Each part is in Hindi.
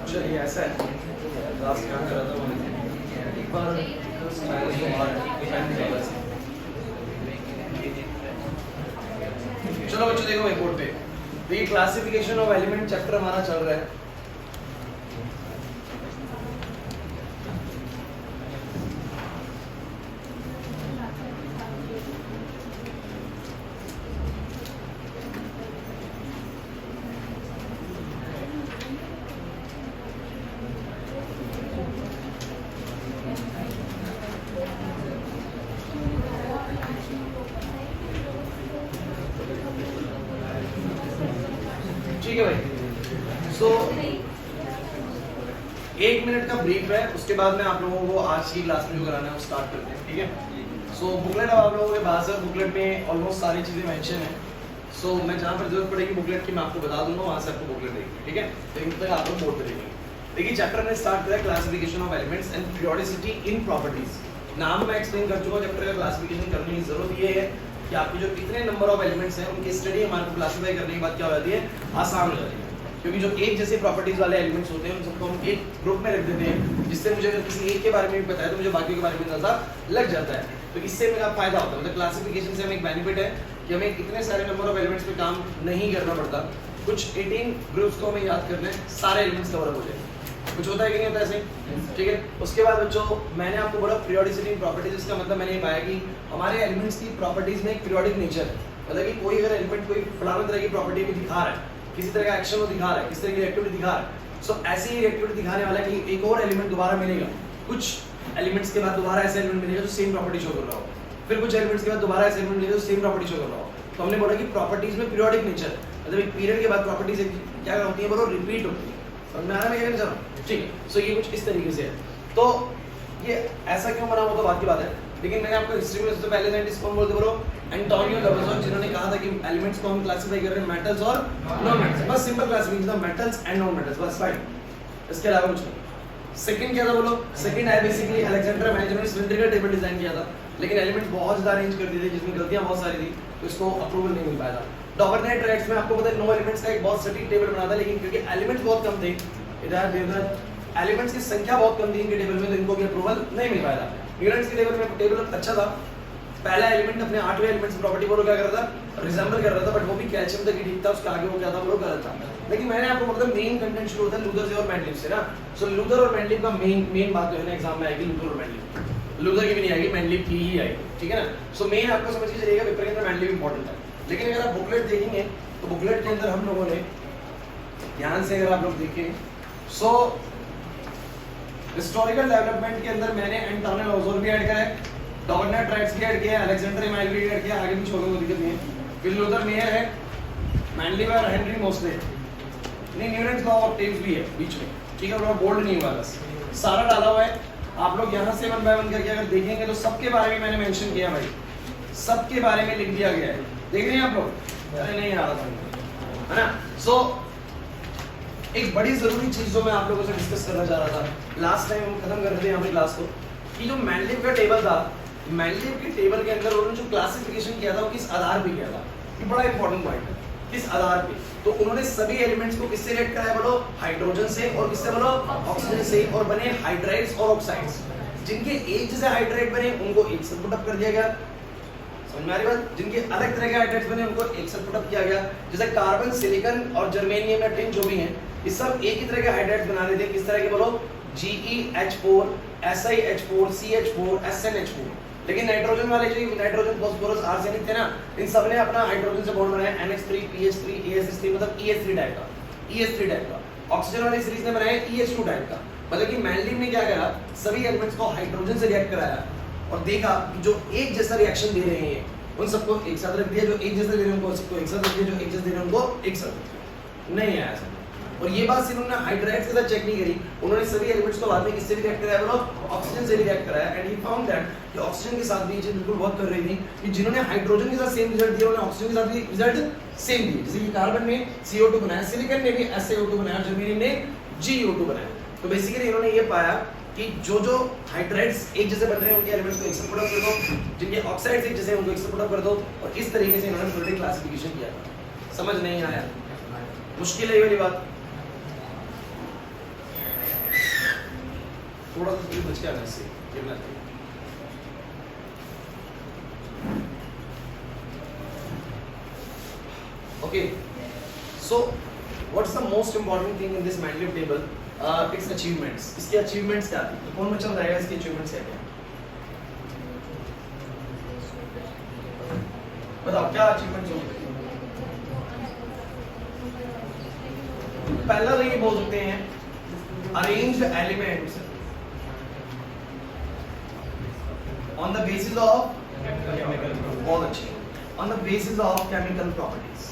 चलिए ऐसा है क्लास क्या कर रहा था वो एक बार चलो बच्चों देखो एक बोर्ड पे ये क्लासिफिकेशन ऑफ एलिमेंट चैप्टर हमारा चल रहा है। ठीक है भाई, सो 1 मिनट का ब्रीफ है, उसके बाद में आप लोगों को आज की क्लास में जो कराना है वो स्टार्ट करते हैं। ठीक है, सो बुकलेट अब आप लोगों के पास है, बुकलेट में ऑलमोस्ट सारी चीजें मेंशन है। सो मैं जहाँ पर जरूरत पड़ेगी बुकलेट की मैं आपको बता दूंगा, वहाँ से आपको बुकलेट देगी। ठीक है, लेकिन तक आप लोग बोर्ड पे देखेंगे। देखिए चैप्टर ने स्टार्ट किया classification of elements and periodicity in properties. नाम मैं एक्सप्लेन कर चुका, चैप्टर का क्लासिफिकेशन करने की जरूरत ये है कि आपके जो कितने नंबर ऑफ एलिमेंट्स हैं उनकी स्टडी हमारे को क्लासिफाई करने के बाद क्या हो जाती है, आसान हो जाती है। क्योंकि जो एक जैसे प्रॉपर्टीज वाले एलिमेंट्स होते हैं उन सबको हम एक ग्रुप में रख देते हैं, जिससे मुझे अगर किसी एक के बारे में भी पता है तो मुझे बाकी के बारे में अंदाजा लग जाता है। तो इससे मेरा फायदा होता है, मतलब क्लासिफिकेशन से हमें एक बेनिफिट है कि हमें इतने सारे नंबर ऑफ एलिमेंट्स पे काम नहीं करना पड़ता। कुछ 18 ग्रुप्स को हमें याद करने सारे एलिमेंट्स कवर हो जाए। कुछ होता है कि नहीं होता ऐसे? ठीक है, उसके बाद बच्चों मैंने आपको बोला पीरियोडिसिटी इन प्रॉपर्टीज। इसका मतलब मैंने ये पाया कि हमारे एलिमेंट्स की प्रॉपर्टीज में एक पीरियोडिक नेचर है। मतलब कि कोई अगर एलिमेंट कोई फलाना तरह की प्रॉपर्टी भी दिखा रहा है, किसी तरह का एक्शन वो दिखा रहा है, किसी तरह की रिएक्टिविटी दिखा रहा है, सो ऐसी ही रिएक्टिविटी दिखाने वाला कि एक और एलिमेंट दोबारा मिलेगा। कुछ एलिमेंट्स के बाद दोबारा ऐसा एलिमेंट मिलेगा जो सेम प्रॉपर्टी शो कर रहा हो, फिर कुछ एलिमेंट्स के बाद दोबारा ऐसा एलिमेंट मिलेगा जो सेम प्रॉपर्टी शो कर रहा हो। तो हमने बोला कि प्रॉपर्टीज में पीरियोडिक नेचर है, मतलब एक पीरियड के बाद प्रॉपर्टीज क्या होती है, बोलो रिपीट होती है। समझ में आ रहा है मैं क्या कहना चाह रहा हूं? ठीक है, सो ये कुछ इस तरीके से है। तो ये ऐसा क्यों बना वो तो बात की बात है, लेकिन मैंने आपको हिस्ट्री में सबसे पहले साइंटिस्ट कौन बोलते बोलो, एंटोनियो लावाज़ोन, जिन्होंने कहा था कि एलिमेंट्स को हम क्लासिफाई कर रहे हैं मेटल्स और नॉन मेटल्स। बस सिंपल क्लासिफिकेशन था, मेटल्स एंड नॉन मेटल्स, बस फाइन, इसके अलावा कुछ नहीं। सेकंड क्या था बोलो, सेकंड है बेसिकली अलेक्जेंडर मैन, जिन्होंने सिलिंड्रिकल टेबल डिजाइन किया था, लेकिन एलिमेंट्स बहुत ज्यादा अरेंज कर दिए थे जिसमें गलतियां बहुत सारी थी, तो इसको अप्रूवल नहीं मिल पाया था। डॉबरनेट रेट्स में आपको पता है 9 एलिमेंट्स का एक बहुत सटीक टेबल बना था, लेकिन क्योंकि एलिमेंट्स बहुत कम थे, इधर एलिमेंट्स की संख्या बहुत कम थी इनके टेबल में, तो इनको भी अप्रूवल नहीं मिल पाया था। न्यूटन्स के टेबल में टेबल अच्छा था, पहला एलिमेंट अपने 8वें एलिमेंट की प्रॉपर्टी बोलो क्या कर रहा था, रिजेंबल कर रहा था, बट वो भी कैल्शियम तक ही ठीक था, उसके आगे वो क्या था बोलो गलत था। लेकिन मैंने आपको मतलब मेन कंटेंट शुरू होता है लूथर से और मैंडलिव से ना। सो लूथर और मैंडलिव का मेन बात जो है ना एग्जाम में आएगी, लूथर और मैंडलिव, लूथर की भी नहीं आएगी, मैंडलिव की ही आएगी। ठीक है ना, सो मेन आपको समझ के चलिएगा पेपर के अंदर मैंडलिव इंपॉर्टेंट है। लेकिन अगर आप बुकलेट देखेंगे तो बुकलेट के अंदर हम लोगों ने ध्यान से अगर आप लोग देखें, सो हिस्टोरिकल डेवलपमेंट के अंदर मैंने एंटोनियो लावाज़ोन भी ऐड करा है, डॉबरनेट राइट्स भी ऐड किया है, अलेक्जेंडर मैन भी ऐड किया, आगे भी छोड़ो कोई दिक्कत नहीं है। फिर लूथर मेयर है, मैंडलिव और हेनरी मोस्ले, नहीं न्यूटन्स लॉ ऑफ टेप्स भी है बीच में। ठीक है, बोल्ड नहीं हुआ, बस सारा डाला हुआ है। आप लोग यहाँ से 1 बाय 1 करके अगर देखेंगे तो सबके बारे में मैंने मेंशन किया भाई, सबके बारे में लिख दिया गया है। देख रहे हैं आप लोग? अरे नहीं आ रहा था, है ना। सो एक बड़ी जरूरी चीज जो मैं आप लोगों से डिस्कस करना चाह रहा था, लास्ट टाइम हम खत्म कर रहे थे यहाँ पे क्लास को, कि जो मैंडलिव का टेबल था, मैंडलिव के टेबल के अंदर उन्होंने जो क्लासिफिकेशन किया था वो किस आधार पे किया था, ये बड़ा इंपॉर्टेंट पॉइंट है, किस आधार पे। तो उन्होंने सभी एलिमेंट्स को किससे रेट कराया बोलो, हाइड्रोजन से, और किससे बोलो, ऑक्सीजन से, और बने हाइड्राइड्स और ऑक्साइड्स। जिनके एक जैसे हाइड्राइड बने उनको एक साथ पुट अप कर दिया गया, समझ में आ रही बात? जिनके अलग तरह के हाइड्राइड्स बने उनको एक साथ पुट अप किया गया। जैसे कार्बन, सिलिकॉन और जर्मेनियम या टिन जो भी हैं, ये सब एक ही तरह के हाइड्राइड्स बना रहे थे। किस तरह के बोलो, GeH4, SiH4, CH4, SnH4। लेकिन नाइट्रोजन वाले जो नाइट्रोजन, फास्फोरस, आर्सेनिक थे ना, इन सब ने अपना हाइड्रोजन से बॉन्ड बनाया NH3, PH3, AS3, मतलब EH3 टाइप का, EH3 टाइप का। ऑक्सीजन वाली सीरीज ने बनाया EH2 टाइप का। मतलब कि मैंडलिव ने क्या करा, सभी एलिमेंट्स को हाइड्रोजन से रिएक्ट कराया और देखा कि जो एक जैसा रिएक्शन दे रहे हैं उन सबको एक साथ रख दिया, जो एक जैसा दे रहे हैं उनको सबको एक साथ रख दिया, जो एक जैसा दे रहे हैं उनको एक साथ रख दिया। नहीं आया समझ। और ये बात सिर्फ उन्होंने हाइड्राइड्स के साथ चेक नहीं करी, उन्होंने सभी एलिमेंट्स को बाद में किससे भी रिएक्ट कराया बोलो, ऑक्सीजन से भी रिएक्ट कराया। एंड ही फाउंड दैट कि ऑक्सीजन के साथ भी ये चीज बिल्कुल वर्क कर रही थी, कि जिन्होंने हाइड्रोजन के साथ सेम रिजल्ट दिया उन्होंने ऑक्सीजन के साथ भी रिजल्ट सेम दिए। जैसे कि कार्बन ने CO2 बनाया, सिलिकॉन ने भी SiO2 बनाया, जर्मेनियम ने GeO2 बनाया। तो बेसिकली इन्होंने ये पाया कि जो हाइड्राइड्स एक जैसे बन रहे हैं उनके एलिमेंट्स को एक साथ पुट अप कर दो, जिनके ऑक्साइड्स एक जैसे हैं उनको एक साथ पुट अप कर दो, और इस तरीके से इन्होंने पीरियोडिक क्लासिफिकेशन किया था। समझ नहीं आया? मुश्किल है ये वाली बात, थोड़ा सा दूर बच के आना इससे, गिरना चाहिए। Okay, so what's the most important thing in this Mendeleev table? It's achievements. इसके अचीवमेंट्स क्या थी? तो कौन बच्चा बताएगा इसके अचीवमेंट्स क्या क्या? बताओ क्या अचीवमेंट्स होंगे? पहला तो ये बोल सकते हैं arranged elements on the basis of बहुत अच्छे, on the basis of chemical properties।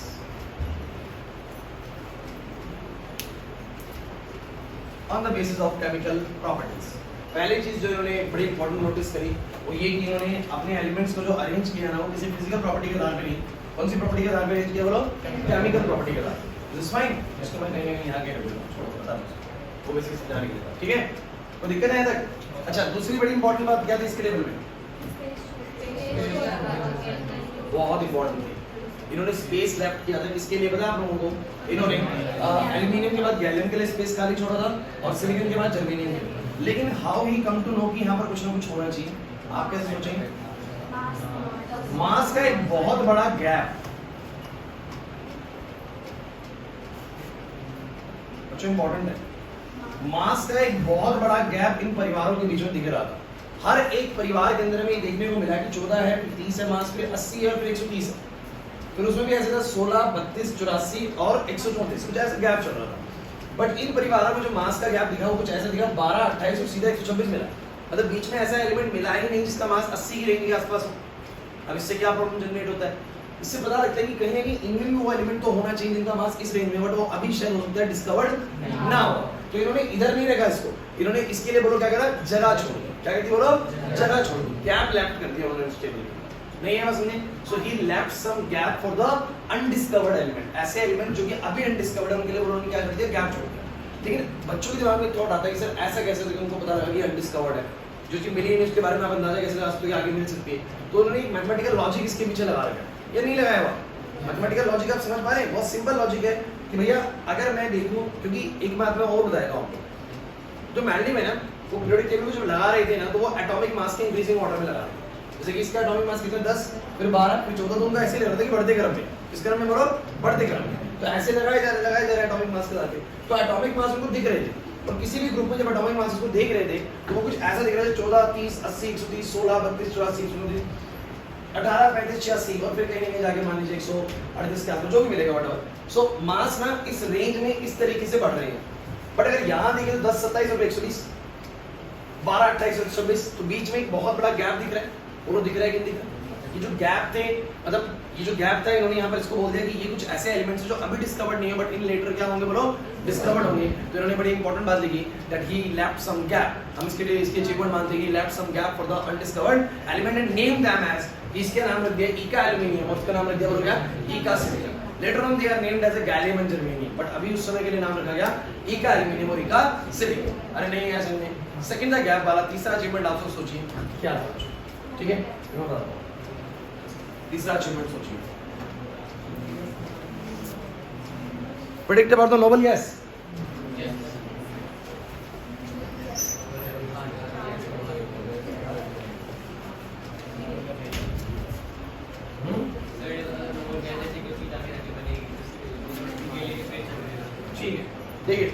on the basis of chemical properties पहली चीज जो इन्होंने बड़ी इंपॉर्टेंट नोटिस करी वो ये कि इन्होंने अपने एलिमेंट्स को जो अरेंज किया ना वो किसी फिजिकल प्रॉपर्टी के आधार पे नहीं, कौन सी प्रॉपर्टी के आधार पे अरेंज किया बोलो? केमिकल प्रॉपर्टी के आधार पे। दिस फाइन, इसको मैं कहीं यहां के बता दूं वो बेसिक समझाने के लिए, ठीक है? तो दिक्कत है तक। अच्छा, दूसरी बड़ी इंपॉर्टेंट बात क्या थी इसके टेबल में? बहुत इंपॉर्टेंट थी, इन्होंने स्पेस लेफ्ट किया था। किसके लिए पता है आप लोगों को? इन्होंने एल्यूमिनियम के बाद गैलियम के लिए स्पेस खाली छोड़ा था और सिलिकॉन के बाद जर्मेनियम के लिए। लेकिन how he come to know कि यहाँ पर कुछ ना कुछ होना चाहिए? आप कैसे सोचेंगे? मास का एक बहुत बड़ा गैप, अच्छा इंपॉर्टेंट है, मास का एक बहुत बड़ा गैप इन परिवारों के बीच में दिख रहा था। हर एक परिवार के अंदर में देखने को मिला कि 14 है, 30 है मास, फिर 80 है, फिर 130 है, फिर उसमें भी ऐसे था 16, 32, 84 और 134, कुछ ऐसा गैप चल रहा था। बट इन परिवारों में जो मास का गैप दिखा वो कुछ ऐसा दिखा 12, 28 और सीधा 126 मिला। मतलब बीच में ऐसा एलिमेंट मिला ही नहीं जिसका मास 80 की रेंज के आसपास हो। अब इससे क्या प्रॉब्लम जनरेट होता है? इससे पता लगता है कि कहीं ना कहीं इनमें भी वो एलिमेंट तो होना चाहिए जिनका मास इस रेंज में, बट वो अभी शायद हो सकता है डिस्कवर्ड ना हो। तो इन्होंने इधर नहीं रखा इसको, इन्होंने इसके लिए बोलो क्या करा? जगह छोड़ दी। क्या कहती बोलो? जगह छोड़ दी, गैप लेफ्ट कर दिया उन्होंने उस टेबल में। नहीं है समझे? So he left some gap for the undiscovered element. ऐसे एलिमेंट जो कि अभी अनडिस्कवर्ड है उनके लिए उन्होंने क्या कर दिया? गैप छोड़ दिया। लेकिन बच्चों के दिमाग में थॉट आता है कि सर ऐसा कैसे, तो उनको पता लगा कि अनडिस्कवर्ड है, जो चीज मिली नहीं उसके बारे में आप अंदाजा कैसे लगा सकते हो कि आगे मिल सकती है? तो उन्होंने एक मैथमेटिकल लॉजिक इसके पीछे लगा रखा है। ये नहीं लगाया हुआ मैथमेटिकल लॉजिक, आप समझ पा रहे हैं? बहुत सिंपल लॉजिक है कि भैया अगर मैं देखूं, क्योंकि एक बात मैं और बताएगा आपको, जो मैंडलिव है ना वो पीरियोडिक टेबल में जब लगा रहे थे ना तो वो एटॉमिक मास के इंक्रीजिंग ऑर्डर में लगा रहे थे। जैसे कि इसका एटॉमिक मास कितना 10, फिर 12, फिर 14, तो उनका ऐसे लग रहा था कि बढ़ते क्रम में, किस क्रम में बोलो? बढ़ते क्रम में। तो ऐसे लगाए जा रहे एटॉमिक मास के साथ। तो एटॉमिक मास उनको दिख रहे थे, और किसी भी ग्रुप में जब एटॉमिक मास को देख रहे थे तो वो कुछ ऐसा दिख रहा था 14, 30, 80, 130, 16, 32, 84, 129, 18, 35, 86 और फिर कहीं जाके मान लीजिए 138 के आसपास जो भी मिलेगा व्हाटएवर। सो मास ना इस रेंज में इस तरीके से बढ़ रही है। बट अगर यहाँ देखें तो 10, 27 और 120, 12, 28 और 126, तो बीच में एक बहुत बड़ा गैप दिख रहा है। और वो दिख रहा है कि नहीं दिख रहा? ये जो गैप थे, मतलब ये जो गैप था, इन्होंने यहाँ पर इसको बोल दिया कि ये कुछ ऐसे एलिमेंट्स जो अभी डिस्कवर्ड नहीं है बट इन लेटर क्या होंगे बोलो? डिस्कवर्ड होंगे। तो इन्होंने बड़ी इंपॉर्टेंट बात लिखी that he left some gap. हम इसके लिए इसकी अचीवमेंट मानते हैं कि left some gap for the undiscovered element and name them as, इसके नाम रख दिया इका एल्यूमिनियम और इसका नाम रख दिया बोलो क्या? इका silicon. Later on they are named as a gallium and germanium, but अभी उस समय के लिए नाम रखा गया इका एल्यूमिनियम और इका सिलिकॉन। अरे नहीं है समझे? सेकंड गैप वाला तीसरा अचीवमेंट आप सोचिए क्या था? ठीक है, तीसरा अचीवमेंट सोचिए, predict about the noble gas. ठीक है, देखिए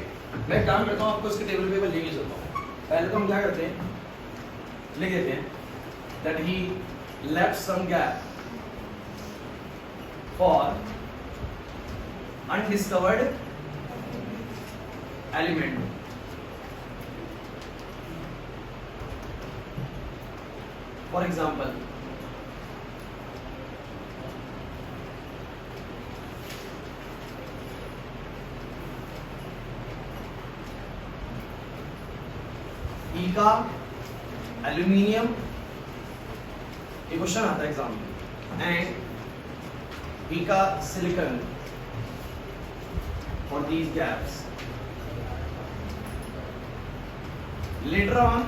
मैं काम करता हूँ, आपको इसके टेबल पे लेके चलता हूँ। पहले तो हम क्या करते हैं, लिख देते हैं that he left some gap for undiscovered element. For example, इका एल्यूमिनियम, ये क्वेश्चन आता है एग्जाम में, एंड Eka silicon for these gaps. Later on,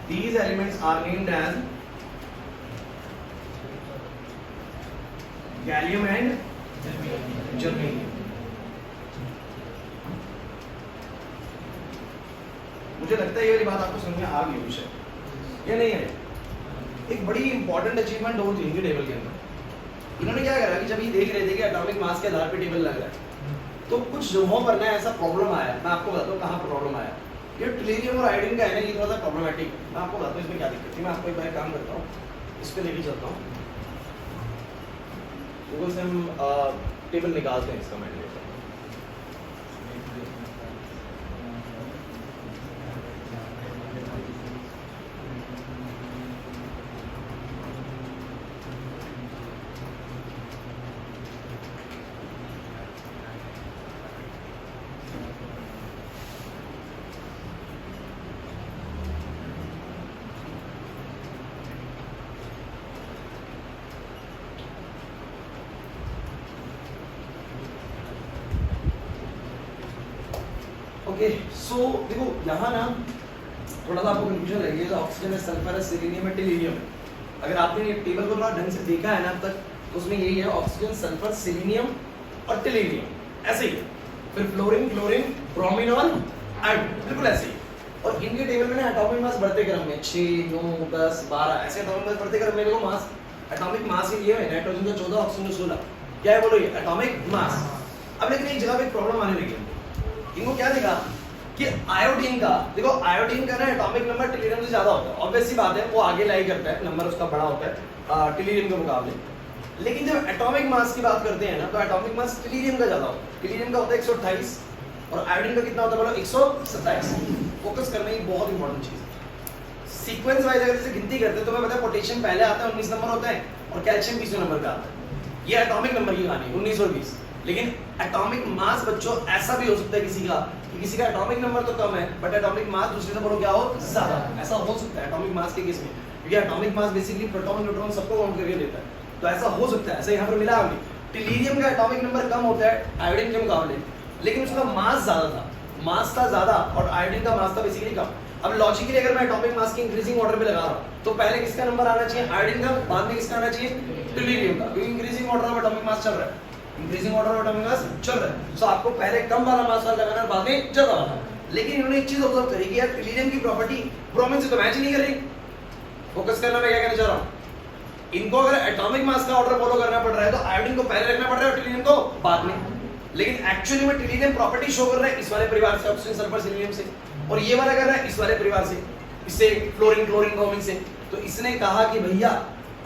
these elements are named as gallium and germanium. मुझे लगता है ये वाली बात आपको समझ में आ गई विषय, ये नहीं है? एक बड़ी इंपॉर्टेंट अचीवमेंट हो इनके टेबल के अंदर। इन्होंने क्या करा कि जब ये देख रहे थे कि एटॉमिक मास के आधार पे टेबल लग रहा है, तो कुछ जगहों पर ना ऐसा प्रॉब्लम आया। मैं आपको बताता हूँ कहाँ प्रॉब्लम आया। ये टेलिरियम और आयोडीन का है ना, ये थोड़ा सा प्रॉब्लमैटिक। मैं आपको बताता हूँ इसमें क्या दिक्कत थी। मैं आपको एक बार काम करता हूँ, इस पर लेके चलता हूँ, गूगल से हम टेबल निकालते हैं इसका। मैंने ओके, सो देखो यहाँ ना थोड़ा सा आपको कंफ्यूजन लगेगी। तो ऑक्सीजन है, सल्फर है, सिलीनियम है, टेलिरियम है। अगर आपने ये टेबल को थोड़ा ढंग से देखा है ना अब तक, तो उसमें यही है ऑक्सीजन, सल्फर, सिलीनियम और टेलिरियम, ऐसे ही है। फिर फ्लोरीन, क्लोरीन, ब्रोमीन और आयोडीन, बिल्कुल ऐसे ही। और इनके टेबल में ना एटॉमिक मास बढ़ते क्रम में 6, 9, 10, 12 ऐसे एटॉमिक मास बढ़ते क्रम में। देखो मास, एटॉमिक मास ही ये है, नाइट्रोजन का 14, ऑक्सीजन का 16। क्या है बोलो, ये एटॉमिक मास। अब लेकिन एक जगह पे प्रॉब्लम आने लगी। इनको क्या देखा कि आयोडीन का, देखो आयोडीन का ना एटॉमिक नंबर टेलिरियम से ज्यादा होता है। ऑब्वियस सी बात है, वो आगे लाई करता है, नंबर उसका बड़ा होता है टेलिरियम के मुकाबले। लेकिन जब एटॉमिक मास की बात करते हैं ना, तो एटॉमिक मास टेलिरियम का ज्यादा होता है। टेलिरियम का होता है 128 और आयोडीन का कितना होता है बोलो, 127। फोकस करने की बहुत इंपॉर्टेंट चीज है। सीक्वेंस वाइज अगर जैसे गिनती करते हैं तो मैं पता है पोटेशियम पहले आता है, 19 नंबर होता है, और कैल्शियम 20 नंबर का आता है। ये एटॉमिक नंबर की कहानी, 19 और 20। लेकिन एटॉमिक मास बच्चों ऐसा भी हो सकता है किसी का, कि किसी का एटॉमिक नंबर तो कम है बट एटॉमिक मास दूसरे से बोलो क्या हो, ज्यादा। ऐसा हो सकता है एटॉमिक मास के केस में, क्योंकि atomic mass basically proton, neutron सबको काउंट करके देता है। तो ऐसा हो सकता है, ऐसा यहाँ पर मिला हमें। टेलिरियम का एटॉमिक नंबर कम होता है आयोडीन के मुकाबले, लेकिन उसका मास ज्यादा था। मास था ज्यादा और आयोडीन का मास था बेसिकली कम। अब लॉजिकली अगर मैं एटॉमिक मास की इंक्रीजिंग ऑर्डर पे लगा रहा हूँ, तो पहले किसका नंबर आना चाहिए, आयोडीन का, बाद में किसका आना चाहिए, टेलिरियम का, क्योंकि increasing order of atomic mass चल रहा है। Increasing order of atomic mass चल रहा है, सो आपको पहले कम वाला मास लगाना है, बाद में ज्यादा वाला। लेकिन इन्होंने एक चीज ऑब्जर्व करी कि यार टेलिरियम की प्रॉपर्टी ब्रोमीन से तो मैच ही नहीं कर रही। फोकस करना, मैं क्या कहना चाह रहा हूँ, इनको अगर एटॉमिक मास का ऑर्डर फॉलो करना पड़ रहा है तो आयोडीन को पहले रखना पड़ रहा है और टेलिरियम को बाद में। लेकिन एक्चुअली में टेलिरियम प्रॉपर्टी शो कर रहा है इस वाले परिवार से, ऑक्सीजन, सल्फर, सिलीनियम से, और ये वाला कर रहा है इस वाले परिवार से, इससे फ्लोरीन, क्लोरीन, ब्रोमीन से। तो इसने कहा कि भैया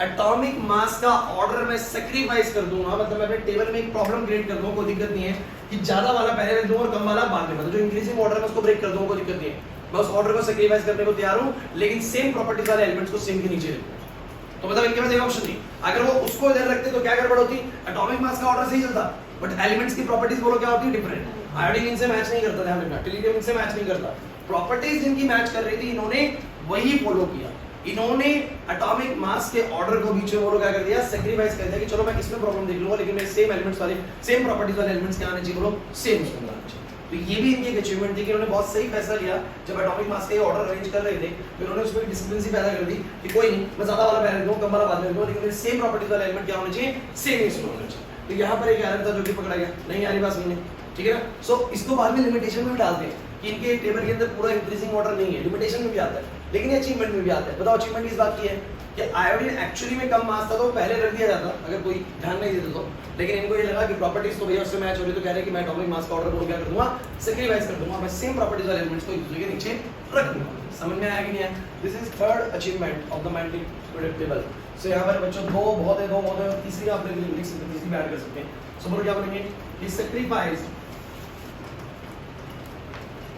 एटॉमिक मास का ऑर्डर मैं सैक्रिफाइस कर दूंगा, मतलब मैं अपने टेबल में एक प्रॉब्लम क्रिएट कर दूंगा, कोई दिक्कत नहीं है कि ज्यादा वाला पहले रख दूं और कम वाला बाद में, मतलब जो इंक्रीजिंग ऑर्डर है उसको ब्रेक कर दूंगा, कोई दिक्कत नहीं है। मैं उस ऑर्डर को सैक्रिफाइस करने को तैयार हूं, लेकिन सेम प्रॉपर्टीज वाले एलिमेंट्स को सेम के नीचे रखूं। तो मतलब इनके पास एक ऑप्शन थी, अगर वो उसको इधर रखते तो क्या गड़बड़ होती, एटॉमिक मास का ऑर्डर सही चलता बट एलिमेंट्स की प्रॉपर्टीज बोलो क्या होती, डिफरेंट। आयोडीन इनसे मैच नहीं करता, ध्यान रखना, टेलिरियम इनसे मैच नहीं करता। प्रॉपर्टीज जिनकी मैच कर रही थी इन्होंने वही फॉलो किया। इन्होंने एटॉमिक मास के ऑर्डर को बीच में बोलो क्या कर दिया, सैक्रिफाइस कर दिया कि चलो मैं इसमें प्रॉब्लम देख लूंगा, लेकिन मैं सेम एलिमेंट्स वाले, सेम प्रॉपर्टीज वाले एलिमेंट्स क्या आने चाहिए बोलो, सेम उसमें आना चाहिए। तो ये भी इनकी एक अचीवमेंट थी कि उन्होंने बहुत सही फैसला लिया। जब एटॉमिक मास के ऑर्डर अरेंज कर रहे थे तो उन्होंने उसमें डिस्क्रिपेंसी पैदा कर दी कि कोई नहीं, मैं ज्यादा वाला पहले दूं, कम वाला बाद में दूं, लेकिन सेम प्रॉपर्टीज वाला एलिमेंट क्या होना चाहिए, सेम इसमें होना चाहिए। तो यहाँ पर एक एरर था जो कि पकड़ा गया, नहीं आ रही बात समझने, ठीक है ना। सो इसको बाद में लिमिटेशन में भी डालते हैं कि इनके टेबल के अंदर पूरा इंक्रीजिंग ऑर्डर नहीं है, लिमिटेशन में भी आता है, लेकिन ये अचीवमेंट में भी आता है। बताओ अचीवमेंट इस बात की है कि आयोडीन एक्चुअली में कम मास था तो पहले रख दिया जाता अगर कोई ध्यान नहीं देता तो, लेकिन इनको ये लगा कि प्रॉपर्टीज तो भैया उससे मैच हो रही, तो कह रहे हैं कि मैं एटॉमिक मास का ऑर्डर को क्या कर दूंगा, सैक्रिफाइस कर दूंगा, मैं सेम प्रॉपर्टीज वाले एलिमेंट्स को एक दूसरे के नीचे रख दूंगा। समझ में आया कि नहीं आया? This is third achievement of the magnetic table. So यहाँ पर बच्चों दो बहुत है, दो बहुत है, और तीसरी आप लिख सकते हैं, तीसरी भी ऐड कर सकते हैं। सो बोलो क्या बोलेंगे, he sacrificed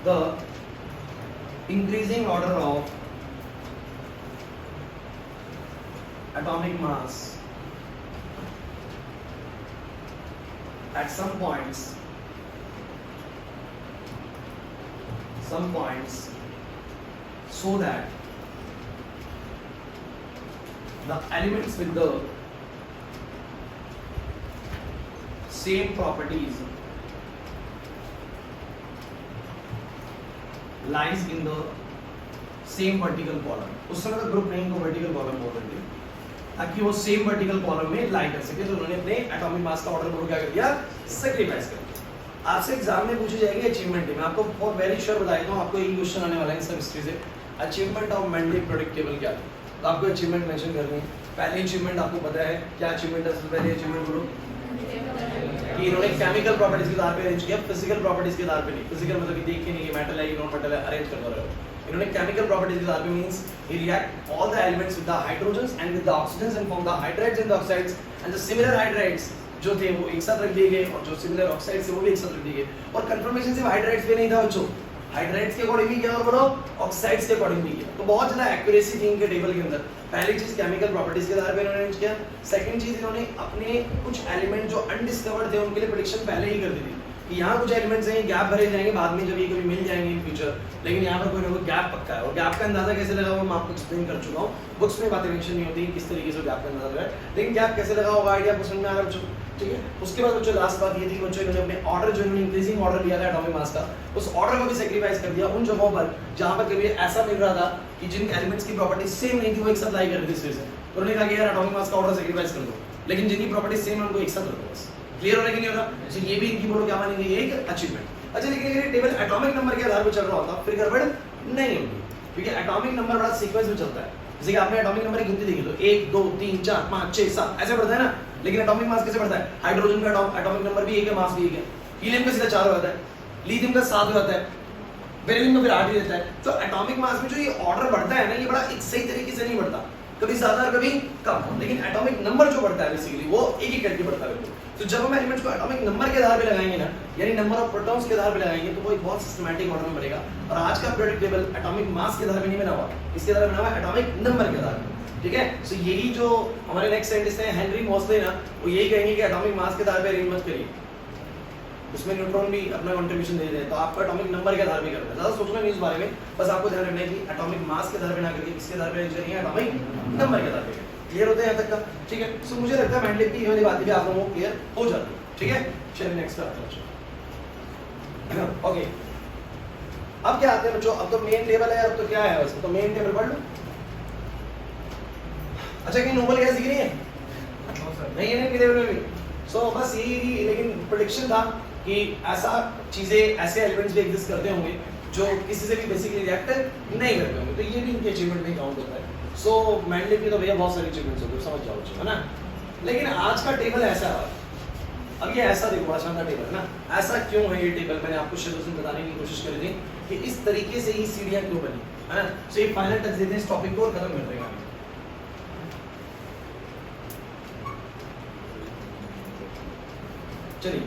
the increasing order of atomic mass at some points so that the elements with the same properties lies in the same vertical column। उस समय तो ग्रुप नहीं को वर्टिकल कॉलम बोल रहे थे, ताकि वो सेम वर्टिकल कॉलम में लाई कर सके। तो उन्होंने अपने एटॉमिक मास का ऑर्डर को क्या कर दिया, सैक्रिफाइस कर दिया। आपसे एग्जाम में पूछी जाएगी अचीवमेंट। मैं आपको फॉर वेरी श्योर बता देता हूँ, आपको एक क्वेश्चन आने वाला है सब हिस्ट्री से, achievement of Mendel product table क्या थी। तो आपको अचीवमेंट मेंशन करनी है। पहली अचीवमेंट आपको पता है क्या अचीवमेंट है, सबसे पहले अचीवमेंट बोलो कि इन्होंने केमिकल प्रॉपर्टीज के आधार पे अरेंज किया, फिजिकल प्रॉपर्टीज के आधार पे नहीं। फिजिकल मतलब कि देख के नहीं, ये मेटल है, ये नॉन मेटल है, अरेंज कर रहे हो। इन्होंने केमिकल प्रॉपर्टीज के आधार पे means he react all the elements with the hydrogens and with the oxygens and form the hydrides and the oxides and the similar hydrides जो थे वो एक साथ रख दिए गए और जो सिमिलर ऑक्साइड्स थे वो भी एक साथ रख दिए गए। और कंफर्मेशन सिर्फ हाइड्राइड्स पे नहीं था बच्चों, हाइड्राइड्स के अकॉर्डिंग भी किया और बोलो ऑक्साइड्स के अकॉर्डिंग भी किया। तो बहुत ज्यादा एक्यूरेसी थी इनके टेबल के अंदर। पहली चीज केमिकल प्रॉपर्टीज के आधार पे इन्होंने अरेंज किया। सेकंड चीज इन्होंने अपने कुछ एलिमेंट जो अनडिस्कवर्ड थे उनके लिए प्रेडिक्शन पहले ही कर दी थी कि यहाँ कुछ एलिमेंट्स हैं, गैप भरे जाएंगे बाद में जब ये कभी मिल जाएंगे इन फ्यूचर, लेकिन यहाँ पर कोई ना कोई गैप पक्का है। और गैप का अंदाजा कैसे लगा वो मैं आपको एक्सप्लेन कर चुका हूँ। बुक्स में बातें मेंशन नहीं होती किस तरीके से गैप का अंदाजा लगा, लेकिन गैप कैसे लगा होगा आइडिया आपको समझ में आ रहा है बच्चों, ठीक है। उसके बाद बच्चों लास्ट बात ये थी बच्चों, इन्होंने अपने ऑर्डर जो इन्होंने इंक्रीजिंग ऑर्डर लिया था एटॉमिक मास का, उस ऑर्डर को भी सैक्रिफाइस कर दिया उन जगहों पर जहाँ पर कभी ऐसा मिल रहा था कि जिन एलिमेंट्स की प्रॉपर्टी सेम नहीं थी वो एक साथ लाई कर रही थी इस वजह से। उन्होंने कहा कि यार एटॉमिक मास का ऑर्डर सैक्रिफाइस कर दो, लेकिन जिनकी प्रॉपर्टी सेम है उनको एक साथ रखो बस। क्लियर हो रहा है कि नहीं हो रहा? तो ये भी इनकी बोलो क्या मानेंगे, ये एक अचीवमेंट। अच्छा लेकिन अगर ये टेबल एटॉमिक नंबर के आधार पर चल रहा होता फिर गड़बड़ नहीं होगी, क्योंकि एटॉमिक नंबर बड़ा सीक्वेंस में चलता है। जैसे कि आपने एटॉमिक नंबर की गिनती देखी तो 1 2 3 4 5 6 7 ऐसे बढ़ता है ना, लेकिन एटॉमिक मास कैसे बढ़ता है? हाइड्रोजन का एटॉमिक नंबर भी एक है, मास भी एक है। हीलियम का सीधा 4 हो जाता है, लिथियम का 7 हो जाता है, बेरिलियम का फिर 8 ही रहता है। तो एटॉमिक मास में जो ये ऑर्डर बढ़ता है ना, ये बड़ा एक सही तरीके से नहीं बढ़ता, कभी ज्यादा और कभी कम, लेकिन एटॉमिक नंबर जो बढ़ता है बेसिकली वो एक ही करके बढ़ता है। तो जब हम एलिमेंट्स को एटॉमिक नंबर के आधार पे लगाएंगे ना, यानी नंबर ऑफ प्रोटॉन्स के आधार पे लगाएंगे, तो वो एक बहुत सिस्टमैटिक ऑर्डर में बनेगा। और आज का प्रोडक्ट टेबल एटॉमिक मास के आधार पे नहीं बना हुआ, इसके आधार पे बना हुआ एटॉमिक नंबर के आधार पे, ठीक है। सो यही जो हमारे नेक्स्ट साइंटिस्ट हैं हेनरी मोसले ना, वो यही कहेंगे कि एटॉमिक मास के आधार पे अरेंज मत करिए, उसमें न्यूट्रॉन भी अपना कंट्रीब्यूशन दे रहे हैं, तो आपको एटॉमिक नंबर के आधार पे करना है। ज्यादा सोचना नहीं इस बारे में, बस आपको ध्यान रखना है कि एटॉमिक मास के आधार पे ना करके किसके आधार पे अरेंज करिए, एटॉमिक नंबर के आधार पे। क्लियर होता है यहाँ तक का, ठीक है। सो मुझे लगता है मेंडलेव की ये वाली बातें भी आप लोगों को क्लियर हो जाती है, ठीक है। चलिए नेक्स्ट पे आते हैं। ओके, अब क्या आते हैं बच्चों, अब तो मेन टेबल है, अब तो क्या है वैसे, तो मेन टेबल पढ़ लो। अच्छा कि नोबल गैस दिख रही है? नहीं है नहीं टेबल में भी। सो बस यही, लेकिन प्रेडिक्शन था कि ऐसा चीजें, ऐसे एलिमेंट्स भी एग्जिस्ट करते होंगे जो किसी से भी बेसिकली रिएक्ट नहीं करते होंगे, तो ये भी इनके अचीवमेंट में काउंट होता है। सो मेंडलेव की तो भैया बहुत सारी अचीवमेंट्स होते हैं, समझ जाओ, है ना। लेकिन आज का टेबल ऐसा है, अब ये ऐसा देखो बड़ा शानदार टेबल है ना, ऐसा क्यों है ये टेबल, मैंने आपको शुरू से बताने की कोशिश करी थी कि इस तरीके से ही सीढ़ियां क्यों बनी, है ना। सो ये फाइनल टच देते हैं इस टॉपिक को और खत्म कर देंगे। चलिए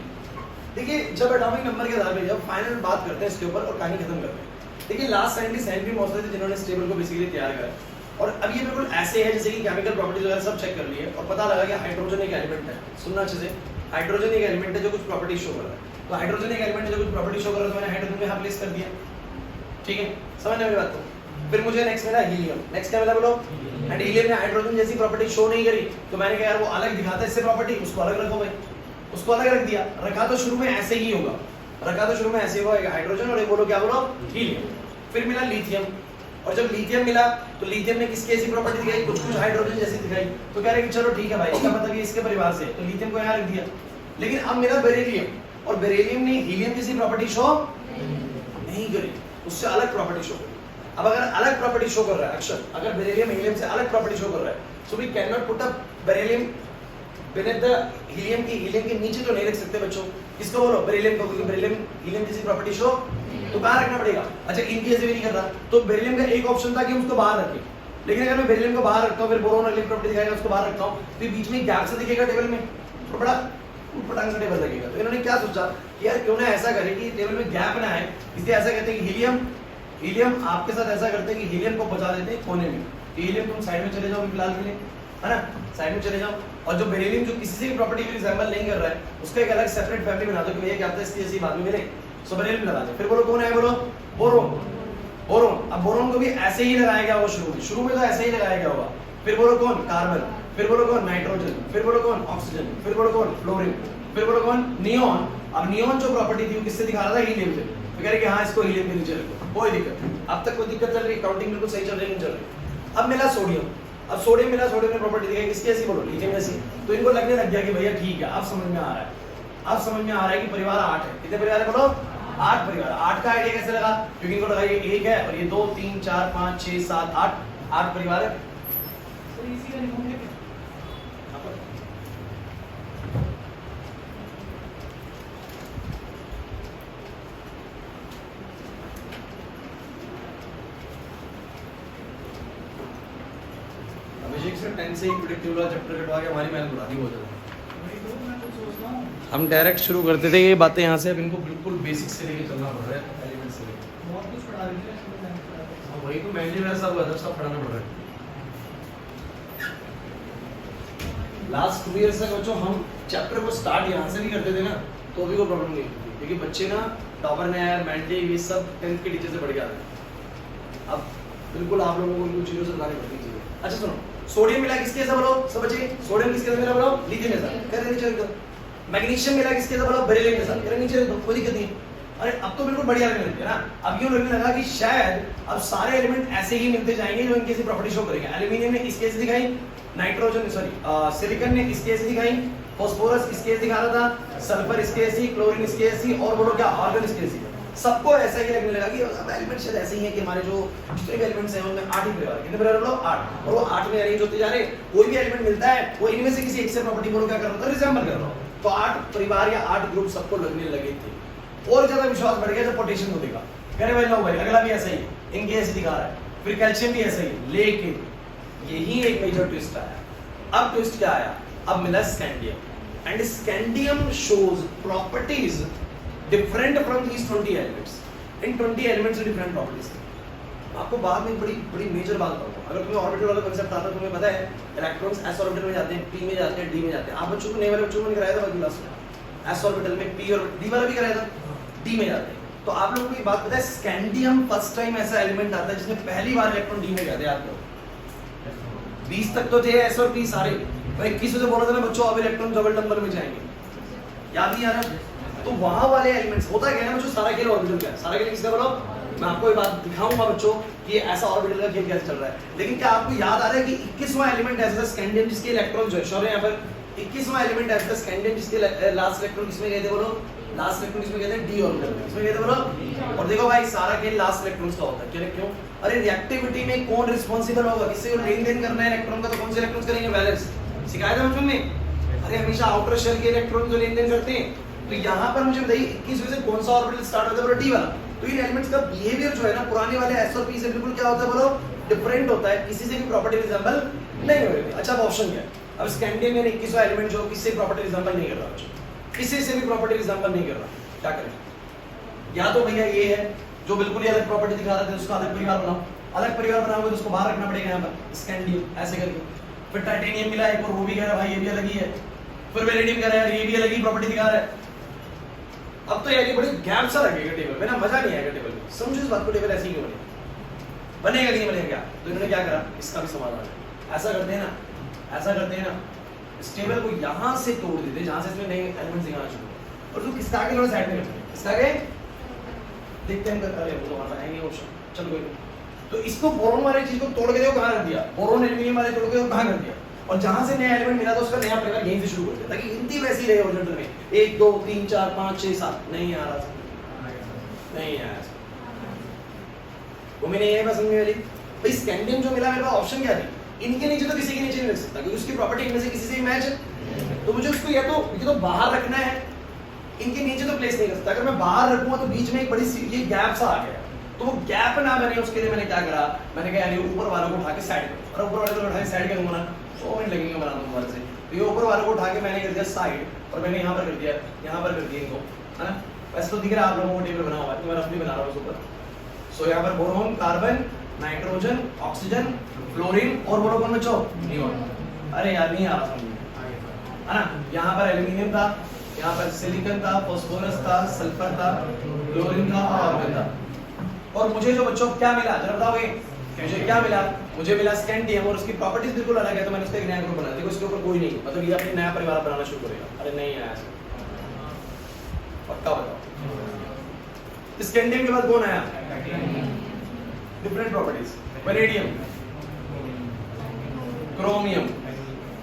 देखिए, जब एटॉमिक नंबर के आधार पे जब फाइनल बात करते हैं इसके ऊपर और कहानी खत्म करते हैं। देखिए लास्ट साइंटिस्ट हेनरी मोसले थे जिन्होंने इस टेबल को बेसिकली तैयार करा, और अब ये बिल्कुल ऐसे है जैसे कि केमिकल प्रॉपर्टीज वगैरह सब चेक कर लिए और पता लगा कि हाइड्रोजन एक एलिमेंट है। सुनना अच्छे से, हाइड्रोजन एक एलिमेंट है जो कुछ प्रॉपर्टी शो कर रहा है। तो हाइड्रोजन एक एलिमेंट है जो कुछ प्रॉपर्टी शो कर रहा है, तो मैंने हाइड्रोजन को यहाँ प्लेस कर दिया, ठीक है, समझ मेरी बात को। फिर मुझे नेक्स्ट मिला हीलियम, नेक्स्ट क्या मिला बोलो, एंड हीलियम ने हाइड्रोजन जैसी प्रॉपर्टी शो नहीं करी, तो मैंने कहा यार वो अलग दिखाता है इससे प्रॉपर्टी, उसको अलग रखो भाई, उसको अलग रख दिया। रखा तो शुरू में ऐसे ही होगा, रखा तो शुरू में ऐसे होगा, हाइड्रोजन और एक बोलो क्या बोलो हीलियम। फिर मिला लिथियम, और जब लिथियम मिला तो लिथियम ने किसकी ऐसी प्रॉपर्टी दिखाई, कुछ कुछ हाइड्रोजन जैसी दिखाई, तो कह रहे कि चलो ठीक है भाई, इसका मतलब ये इसके परिवार से, तो लिथियम को यहाँ रख दिया। लेकिन अब मिला बेरिलियम, और बेरिलियम ने हीलियम जैसी प्रॉपर्टी शो नहीं करी, उससे अलग प्रॉपर्टी शो करी। अब अगर अलग प्रॉपर्टी शो कर रहा है, अक्षर अगर बेरिलियम हीलियम से अलग प्रॉपर्टी शो कर रहा है, so we can not put up beryllium beneath the helium के नीचे तो नहीं रख सकते बच्चों, किसको बोलो, बेरिलियम को, क्योंकि बेरिलियम हीलियम जैसी प्रॉपर्टी शो तो बाहर रखना पड़ेगा। अच्छा इनकी ऐसे भी नहीं कर रहा, तो बेरिलियम का एक ऑप्शन था कि उसको बाहर रखें, लेकिन अगर मैं बेरिलियम को बाहर रखता हूँ, फिर बोरोन अगली प्रॉपर्टी दिखाएगा उसको बाहर रखता हूँ, तो बीच में गैप से दिखेगा टेबल में, तो बड़ा उटपटांग सा टेबल लगेगा। तो इन्होंने क्या सोचा कि यार क्यों ना ऐसा करें कि टेबल में गैप ना आए, इसलिए ऐसा कहते हैं कि हीलियम आपके साथ ऐसा करते हैं कि हीलियम को बचा देते हैं कोने में, हीलियम तुम साइड में चले जाओ फिलहाल के लिए, है ना, साइड में चले जाओ। और जो बेरिलियम जो किसी से भी प्रॉपर्टी को रिजेंबल नहीं कर रहा है, उसका एक अलग सेपरेट फैमिली बना दो कि भैया क्या पता इसकी जैसी बाद में मिले, सो बेरिलियम लगा दो। फिर बोलो कौन है, बोलो बोरोन, बोरोन। अब बोरोन को भी ऐसे ही लगाया गया होगा, शुरू में तो ऐसे ही लगाया गया होगा। फिर बोलो कौन, कार्बन, फिर बोलो कौन, नाइट्रोजन, फिर बोलो कौन, ऑक्सीजन, फिर बोलो कौन, फ्लोरीन, फिर बोलो कौन, नियॉन। अब नियॉन जो प्रॉपर्टी थी वो किससे दिखा रहा था, हीलियम से, तो कह रहे कि हाँ इसको हीलियम के नीचे रखो, कोई दिक्कत नहीं। अब तक कोई दिक्कत चल रही, काउंटिंग बिल्कुल सही चल रही, नहीं चल रही। अब मिला सोडियम, अब सोडियम मिला, सोडियम ने प्रॉपर्टी दिखाई किसकी ऐसी बोलो, लिथियम जैसी। तो इनको लगने लग गया कि भैया ठीक है, अब समझ में आ रहा है, अब समझ में आ रहा है कि परिवार 8 है। कितने परिवार है बोलो, 8 परिवार। 8 का आइडिया कैसे लगा, क्योंकि इनको लगा ये 1 है और ये 2 3 4 5 6 7 8 परिवार है। तो इसी का नियम है। अभिषेक से 10 से ही प्रेडिक्टिव वाला चैप्टर कटवा के हमारी मैथ बुला दी बहुत ज्यादा। हम डायरेक्ट शुरू करते थे ये बातें यहाँ से, अब इनको बिल्कुल बेसिक से लेके चलना पड़ रहा है, एलिमेंट से लेके। बहुत कुछ पढ़ा रही है, वही तो मैंने वैसा हुआ था, सब पढ़ाना पड़ रहा है। लास्ट 2 इयर्स तक बच्चों हम चैप्टर को स्टार्ट यहाँ से भी करते थे ना, तो भी कोई प्रॉब्लम नहीं होती, क्योंकि बच्चे ना टॉपर ने मैंटे ये सब 10th के टीचर से पढ़ के आते हैं। अब बिल्कुल आप लोगों को कुछ चीज़ों से बतानी पड़ती है। अच्छा सुनो, सोडियम मिला किसके साथ बोलो सब बच्चे, सोडियम किसके साथ मिला बोलो, लिथियम के साथ, कर नीचे रख दो। मैग्नीशियम मिला किसके साथ बोलो, बेरिलियम के साथ, कर नीचे रख दो, कोई दिक्कत नहीं। अरे अब तो बिल्कुल बढ़िया लगने लग गया ना। अब यूं लगने लगा कि शायद अब सारे एलिमेंट ऐसे ही मिलते जाएंगे जो इनकी प्रॉपर्टी शो करेंगे। एल्यूमिनियम ने इस केस दिखाई, नाइट्रोजन सॉरी सिलिकॉन ने इस केस दिखाई, फास्फोरस इस केस दिखा रहा था, सल्फर इस केस ही, क्लोरीन इस केस ही, और बोलो क्या आर्गन इस केस ही। सबको ऐसा ही लगने लगा कि अब एलिमेंट शायद ऐसे ही है कि हमारे जो जितने भी एलिमेंट्स हैं उनमें 8 ही परिवार, कितने परिवार बोलो 8, और वो 8 में अरेंज होते जा रहे। कोई भी एलिमेंट मिलता है वो इनमें से किसी एक से प्रॉपर्टी बोलो क्या कर रहा था, रिजेंबल कर रहा हो। तो 8 परिवार या 8 ग्रुप सबको लगने लगे थे, और ज्यादा विश्वास बढ़ गया जब पोटेशियम को देखा, कह रहे भाई लो भाई अगला भी ऐसा ही, इनके ऐसे दिखा रहा है, फिर कैल्शियम भी ऐसा ही। लेकिन यही एक मेजर ट्विस्ट आया। अब ट्विस्ट क्या आया, अब मिला scandium, and scandium shows properties different from these 20 elements. इन 20 एलिमेंट्स डिफरेंट प्रॉपर्टीज। आपको बाद में बड़ी मेजर बात बताऊंगा। अगर तुम्हें ऑर्बिटल वाला कांसेप्ट आता है, तुम्हें पता है इलेक्ट्रॉन्स s ऑर्बिटल में जाते हैं, p में जाते हैं, d में जाते हैं। आप बच्चों को नए वाले बच्चों को कराया था बाकी क्लास में, s ऑर्बिटल में, p और d वाला भी कराया था, d में जाते हैं। तो आप लोगों को ये बात पता है, स्कैंडियम फर्स्ट टाइम ऐसा एलिमेंट आता है जिसमें पहली बार इलेक्ट्रॉन d में गए थे। आप लोग 20 तक तो थे s और p सारे, तो 21 से बोला था ना बच्चों अब इलेक्ट्रॉन डबल नंबर में जाएंगे, याद नहीं आ रहा। तो वहां वाले एलिमेंट्स होता क्या है ना बच्चों, सारा खेल ऑर्बिटल का है। सारा खेल किसका बोलो, मैं आपको ये बात दिखाऊंगा बच्चों कि ये ऐसा ऑर्बिटल का खेल कैसे चल रहा है। लेकिन क्या आपको याद आ रहा है कि 21वां एलिमेंट ऐसा स्कैंडियम जिसके इलेक्ट्रॉन जो है शोर यहाँ पर 21वां एलिमेंट ऐसा स्कैंडियम जिसके लास्ट इलेक्ट्रॉन किसमें गए थे बोलो, लास्ट इलेक्ट्रॉन किसमें गए थे, d ऑर्बिटल में। किसमें गए थे बोलो। और देखो भाई सारा खेल लास्ट इलेक्ट्रॉन्स का होता है। क्यों? अरे रिएक्टिविटी में कौन रिस्पांसिबल होगा, किससे लेन देन करना है इलेक्ट्रॉन का, तो कौन से इलेक्ट्रॉन्स करेंगे, वैलेंस। सिखाया था बचपन में, अरे हमेशा आउटर शेल के इलेक्ट्रॉन जो लेन देन करते हैं। तो यहाँ पर मुझे बताइए 21वें से कौन सा ऑर्बिटल स्टार्ट होता है बोलो, d वाला। तो इन एलिमेंट्स का बिहेवियर जो है ना पुराने वाले s और p से बिल्कुल क्या होता है बोलो, डिफरेंट होता है, किसी से भी प्रॉपर्टी रिजेंबल नहीं हो रही। अच्छा अब ऑप्शन क्या है, अब स्कैंडियम यानी 21वां एलिमेंट जो किसी से प्रॉपर्टी रिजेंबल नहीं कर रहा बच्चों, किसी से भी प्रॉपर्टी रिजेंबल नहीं कर रहा, क्या करें। या तो भैया ये है जो बिल्कुल ही अलग प्रॉपर्टी दिखा रहा था, उसका अलग परिवार बनाओ, अलग परिवार बनाओगे तो उसको बाहर रखना पड़ेगा यहाँ पर स्कैंडियम ऐसे करके। फिर टाइटेनियम मिला एक और वो भी कह रहा है भाई ये भी अलग ही है, फिर वेलेडियम कह रहा है ये भी अलग ही प्रॉपर्टी दिखा रहा है। अब तो यार ये बड़ी गैप सा लगेगा टेबल में ना, मजा नहीं आएगा टेबल में। समझो इस बात को, टेबल ऐसे ही क्यों बनेगा कि नहीं बनेगा क्या। तो इन्होंने क्या करा, इसका भी समाधान है। ऐसा करते हैं ना, ऐसा करते हैं ना, इस टेबल को यहाँ से तोड़ देते हैं जहाँ से इसमें नए एलिमेंट्स दिखाना शुरू, और जो किसका आगे लोग साइड में करते हैं, किसका आगे देखते हैं अरे वो हमारा है नहीं ऑप्शन, चलो कोई नहीं। तो इसको बोरोन वाले चीज को तोड़ के देखो कहाँ रख दिया, बोरोन एल्यूमिनियम वाले तोड़ के कहाँ कर दिया, और जहां से नया एलिमेंट मिला था उसका नया परिवार यहीं से शुरू कर दिया, ताकि गिनती वैसी रहे ओरिजिनल में 1 2 3 4 5 6 7 नहीं आ रहा, नहीं आया वो मैंने ये बात समझ में वाली। भाई स्कैंडियम जो मिला मेरे पास ऑप्शन क्या थी, इनके नीचे तो किसी के नीचे नहीं रख सकता क्योंकि उसकी प्रॉपर्टी इनमें से किसी से मैच है। तो मुझे उसको या तो बाहर रखना है, इनके नीचे तो प्लेस नहीं कर सकता। अगर मैं बाहर रखूंगा तो बीच में एक बड़ी ये गैप सा आ गया, तो वो गैप ना बने उसके लिए मैंने क्या करा, मैंने कहा यानी ऊपर वालों को उठा के साइड करो, और ऊपर वाले को उठा के साइड करूंगा ना 100 मिनट लगेंगे बनाने में दोबारा से। तो ये ऊपर वालों को उठा के मैंने कर दिया साइड, और मैंने यहाँ पर कर दिया, यहाँ पर कर दिया इनको, है ना। वैसे तो दिख रहा है आप लोगों को टेबल बना हुआ है, तो मैं रफली बना रहा हूँ ऊपर। सो यहाँ पर boron, carbon, nitrogen, oxygen, fluorine और बोलो कौन बच्चों, नियोन। अरे यार नहीं आ रहा समझ में, है ना। यहाँ पर एल्यूमिनियम था, यहाँ पर सिलिकॉन था, फास्फोरस था, सल्फर था, क्लोरीन था और आर्गन था। और मुझे जो बच्चों क्या मिला जरा बताओगे, मुझे क्या मिला, मुझे मिला स्कैंडियम, और उसकी प्रॉपर्टीज बिल्कुल अलग है। तो मैंने उसका एक नया ग्रुप बना दिया, उसके ऊपर कोई नहीं, मतलब ये अपनी नया परिवार बनाना शुरू करेगा। अरे नहीं आया पक्का बताओ, स्कैंडियम के बाद कौन आया, different properties, vanadium, chromium,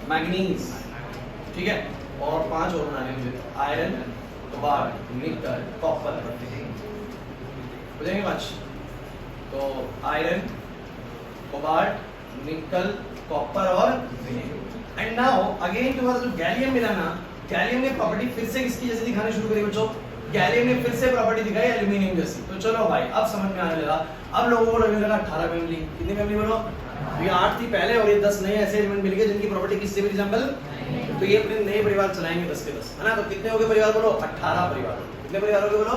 manganese, ठीक है, और 5 और बनाने हैं मुझे, आयरन, कोबाल्ट, निकल, कॉपर, हो जाएंगे 5। तो आयरन, कोबाल्ट, निकल, कॉपर और एंड नाउ अगेन तुम्हारा जो गैलियम मिला ना, गैलियम ने प्रॉपर्टी फिर से किसकी जैसे दिखाने शुरू करी बच्चों, गैलियम ने फिर से प्रॉपर्टी दिखाई एल्यूमिनियम जैसी। तो चलो भाई अब समझ में आने लगा। अब लोगों को लगने लगा 18 फैमिली, कितनी फैमिली बोलो, ये 8 थी पहले और ये 10 नए ऐसे एलिमेंट मिल गए जिनकी प्रॉपर्टी किससे भी रिजेंबल, तो ये अपने नए परिवार चलाएंगे 10 के 10, है ना। तो कितने हो गए परिवार बोलो, 18 परिवार। कितने परिवार हो गए बोलो,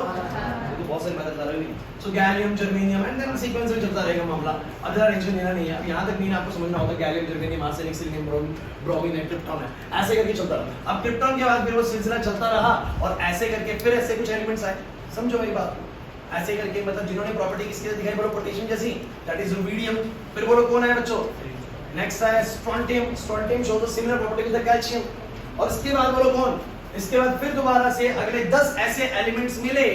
तो बहुत सारी मेहनत कर रहे हैं। So gallium, germanium and then sequence में चलता रहेगा मामला। अब जरा टेंशन लेना नहीं है, अब यहां तक नहीं आपको समझना होता gallium, germanium, arsenic, silicon, bromine है, क्रिप्टॉन है, ऐसे करके चलता रहा। अब क्रिप्टॉन के बाद फिर वो सिलसिला चलता रहा और ऐसे करके फिर ऐसे कुछ एलिमेंट्स आए, समझो मेरी बात को। ऐसे करके मतलब जिन्होंने प्रॉपर्टी किसके दिखाई बोलो, पोटेशियम जैसी, दैट इज रुबिडियम। फिर बोलो कौन है बच्चों, नेक्स्ट है strontium, strontium shows the similar property with the calcium. और इसके बाद बोलो कौन, इसके बाद फिर दोबारा से अगले 10 ऐसे एलिमेंट्स मिले,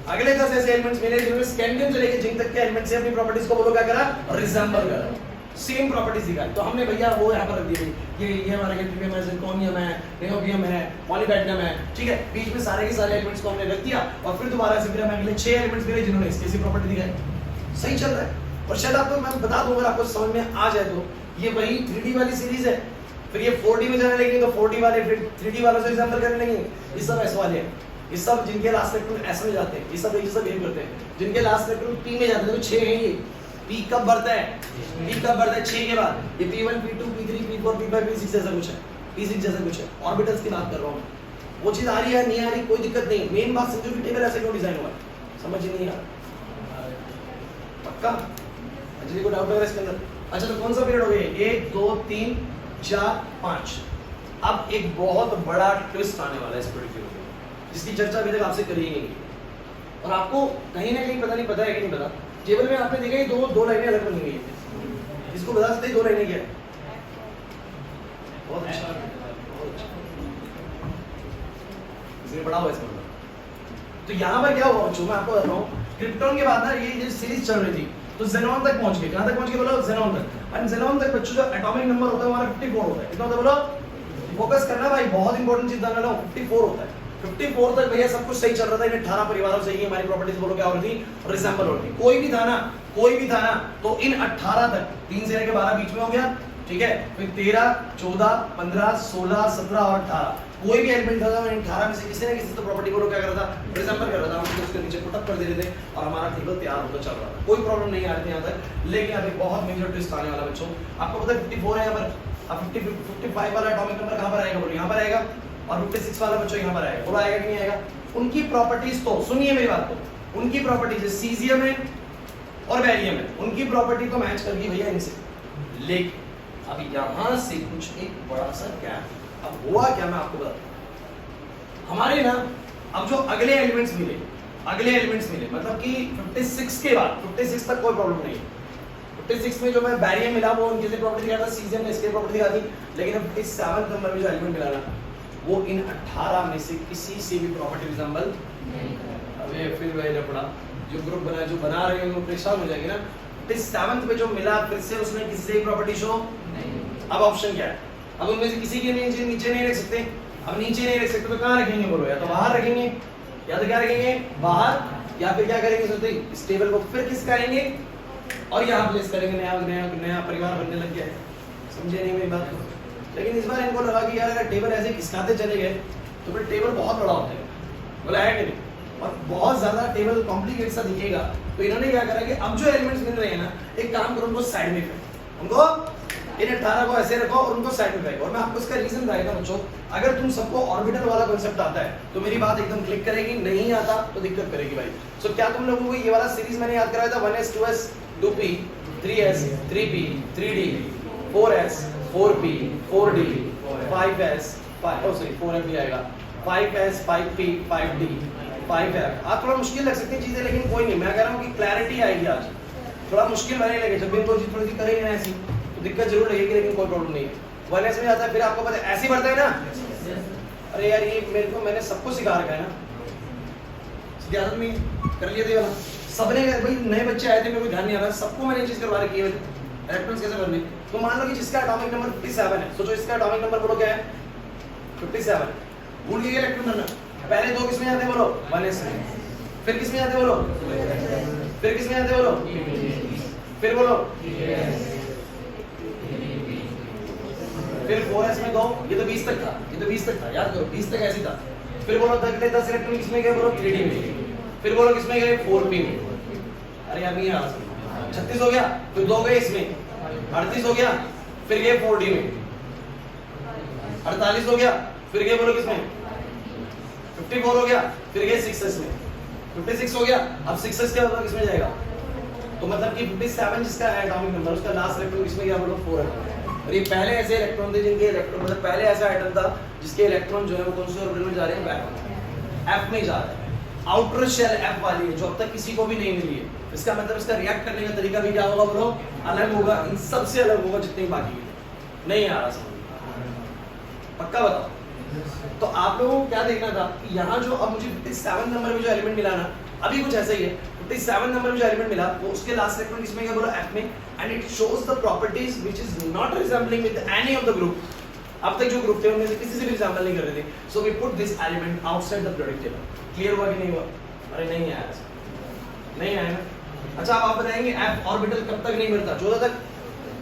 अगले 10 ऐसे एलिमेंट्स मिले जिन्होंने स्कैंडियम से लेकर जिंक तक के एलिमेंट से अपनी प्रॉपर्टीज को बोलो क्या करा, रिजेंबल करा, सेम प्रॉपर्टीज दिखाई। तो हमने भैया वो यहाँ पर रख दिए, ये हमारा कैल्शियम है, जिरकोनियम है, नियोबियम है, मॉलिब्डेनम है, ठीक है। बीच में सारे के सारे एलिमेंट्स को हमने रख दिया और फिर दोबारा से फिर हमें अगले 6 एलिमेंट्स मिले जिन्होंने इसकी प्रॉपर्टी दिखाई। सही चल रहा है। और शायद आपको मैं बता दूं अगर आपको समझ में आ जाए तो ये वही 3D वाली सीरीज है। फिर ये 4D में जाने लगेंगे तो 4D वाले फिर 3D वालों से एग्जांपल करने लगेंगे। ये सब S वाले हैं, ये सब जिनके लास्ट इलेक्ट्रॉन S में जाते हैं, ये सब एक जैसा बिहेव करते हैं। जिनके लास्ट इलेक्ट्रॉन P में जाते हैं तो 6 हैं ये। P कब बढ़ता है, P कब बढ़ता है 6 के बाद। ये P1 P2 P3 P4 P5 P6 जैसा कुछ है, P6 जैसा कुछ है। ऑर्बिटल्स की बात कर रहा हूं। वो चीज आ रही है नहीं आ रही कोई दिक्कत नहीं। मेन बात समझो कि टेबल ऐसे क्यों डिजाइन हुआ है, समझ ही नहीं आ रहा पक्का। अच्छा को डाउट है इसके अंदर। अच्छा तो कौन सा पीरियड हो गया, 1 2 3 4 5। अब एक बहुत बड़ा ट्विस्ट आने वाला है इस पीरियड में जिसकी चर्चा अभी तक आपसे करी ही नहीं गई। और आपको कहीं ना कहीं पता नहीं पता है कि नहीं पता, टेबल में आपने देखा ये दो लाइनें अलग बनी हुई है। इसको बता सकते हैं 2 लाइनें क्या है? बहुत अच्छा, बहुत अच्छा। इसमें बड़ा हुआ इसका मतलब। तो यहाँ पर क्या हुआ जो मैं आपको बताता हूँ, क्रिप्टॉन के बाद ना ये जो सीरीज चल रही थी तो ज़ेनॉन तक पहुंच गए। कहां तक पहुंच गए बोलो, ज़ेनॉन तक। और ज़ेनॉन तक बच्चों जो एटॉमिक नंबर होता है हमारा 54 होता है। कितना होता है बोलो, फोकस करना भाई, बहुत इंपॉर्टेंट चीज जानना, 54 होता है। 54 तक भैया सब कुछ सही चल रहा था। इन 18 परिवारों से ही हमारी प्रॉपर्टीज बोलो क्या हो रही थी, रिसेंबल हो रही थी। कोई भी था ना तो इन 18 तक 3 से लेकर 12 बीच में हो गया, ठीक है। फिर 13 14 15 16 17 और 18 कोई भी एलिमेंट था इन 18 में से किसी न किसी तो प्रॉपर्टी को क्या कर रहा था, रिजेंबल कर रहा था। हम उसके नीचे पुट अप कर देते थे और हमारा टेबल तैयार होता चल रहा था, कोई प्रॉब्लम नहीं आ रही थी यहाँ तक। लेकिन अभी बहुत मेजर ट्विस्ट आने वाला बच्चों। आपको पता है 54 है यहाँ पर, अब 55 वाला एटॉमिक नंबर कहाँ पर आएगा बोलो, यहाँ पर आएगा। और 56 वाला बच्चों यहाँ पर आएगा, बोलो आएगा कि नहीं आएगा। उनकी प्रॉपर्टीज तो सुनिए मेरी बात को, उनकी प्रॉपर्टीज सीजियम है और बैरियम है, उनकी प्रॉपर्टी तो मैच कर गई भैया इनसे। लेकिन अब यहाँ से कुछ एक बड़ा सा गैप। अब हुआ क्या मैं आपको बताता हूँ। हमारे ना अब जो अगले एलिमेंट्स मिले मतलब कि 56 के बाद 56 तक कोई प्रॉब्लम नहीं है। 56 में जो मैं बैरियम मिला वो उनकी से प्रॉपर्टी दिखा था, सीजियम ने इसके प्रॉपर्टी दिखा थी। लेकिन अब 57 नंबर में जो एलिमेंट मिला ना वो इन 18 में से किसी से भी प्रॉपर्टी रिजेंबल नहीं। अबे फिर वही लफड़ा, जो ग्रुप बना रहे हैं वो परेशान हो जाएंगे ना। 57 पे जो मिला फिर से उसने किसी से प्रॉपर्टी शो नहीं। अब ऑप्शन क्या है, अब उनमें से किसी के नीचे नहीं रख सकते। अब नीचे नहीं रख सकते तो कहाँ रखेंगे बोलो, या तो बाहर रखेंगे या तो क्या रखेंगे बाहर, या फिर क्या करेंगे सोचते इस टेबल को फिर किस करेंगे और यहाँ प्लेस करेंगे। नया परिवार बनने लग गया है, समझे नहीं मेरी बात को। लेकिन इस बार इनको लगा कि यार अगर टेबल ऐसे खिसकाते चले गए तो फिर टेबल बहुत बड़ा होता है, बोला है कि नहीं, और बहुत ज्यादा टेबल कॉम्प्लिकेट सा दिखेगा। तो इन्होंने क्या करा कि अब जो एलिमेंट्स मिल रहे हैं ना, एक काम करो उनको साइड में फेंको, उनको इन 18 को ऐसे रखो और उनको साइड में फेंको। और मैं आपको इसका रीजन बताएगा बच्चों, अगर तुम सबको ऑर्बिटल वाला कांसेप्ट आता है तो मेरी बात एकदम क्लिक करेगी, नहीं आता तो दिक्कत करेगी भाई। सो क्या तुम लोगों को ये वाला सीरीज मैंने याद कराया था 1s 2s 2p 3s 3p 3d 4s 4p 4d 5s 4f भी आएगा 5s 5p 5d 5f। आप थोड़ा मुश्किल लग सकती है चीजें, लेकिन कोई नहीं, मैं कह रहा हूँ कि क्लैरिटी आएगी। आज थोड़ा मुश्किल बने लगे, जब भी इनको थोड़ी सी करेंगे ना ऐसी तो दिक्कत जरूर लगेगी, लेकिन कोई प्रॉब्लम नहीं है। 1s में आता है, फिर आपको पता है ऐसे ही बढ़ता है ना। अरे यार ये मैंने सबको सिखा रखा है ना, आदत में कर लिया था सबने। भाई नए बच्चे आए थे, मेरे को ध्यान नहीं आ रहा, सबको मैंने चीज करवा रखी है। इलेक्ट्रॉन्स कैसे भरने। तो मान लो कि जिसका एटॉमिक नंबर 57 है, सोचो इसका एटॉमिक नंबर बोलो क्या है 57, भूल गए इलेक्ट्रॉन भरना। पहले दो किसमें जाते हैं बोलो 1s में, फिर किसमें जाते हैं बोलो, फिर किसमें जाते हैं बोलो, फिर बोलो, फिर 4s में दो, ये तो 20 तक था, ये तो 20 तक था, याद करो 20 तक ऐसे था। फिर बोलो 10 इलेक्ट्रॉन किसमें गए बोलो 3d में, फिर बोलो किसमें गए 4p में। अरे यार नहीं आ रहा, 36 हो गया, फिर दो गए इसमें, 38 हो गया, फिर गए 4d में, 48 हो गया, फिर गए बोलो किसमें 54 हो गया, फिर गए 6s में, 56 हो गया, अब 6s क्या होगा किसमें जाएगा। तो मतलब कि 57 जिसका है एटॉमिक नंबर, उसका लास्ट इलेक्ट्रॉन किसमें गया बोलो 4 है। और ये पहले ऐसे इलेक्ट्रॉन थे जिनके इलेक्ट्रॉन मतलब पहले ऐसा एटम था जिसके इलेक्ट्रॉन जो है वो कौन से ऑर्बिटल में जा रहे हैं, बैक एफ में जा रहे हैं। आउटर शेल एफ वाली है जो अब तक किसी को भी नहीं मिली है। इसका मतलब इसका रिएक्ट करने का तरीका भी क्या होगा बोलो, अलग होगा, इन सबसे अलग होगा जितने बाकी है। नहीं आ रहा समझ, पक्का बताओ। तो आप लोगों को क्या देखना था कि यहाँ जो अब मुझे 57 नंबर में जो एलिमेंट मिला ना, अभी कुछ ऐसा ही है, 57 नंबर में जो एलिमेंट मिला वो उसके लास्ट इलेक्ट्रॉन किसमें गया बोलो एफ में, and it shows the properties which is not resembling with any of the group. अब तक जो ग्रुप थे उनमें से किसी से भी रिजेंबल नहीं कर रहे थे, so we put this element outside the periodic table. Clear हुआ कि नहीं हुआ? अरे नहीं आया, नहीं आया ना। अच्छा अब आप बताएंगे एफ ऑर्बिटल कब तक नहीं मिलता, 14 तक।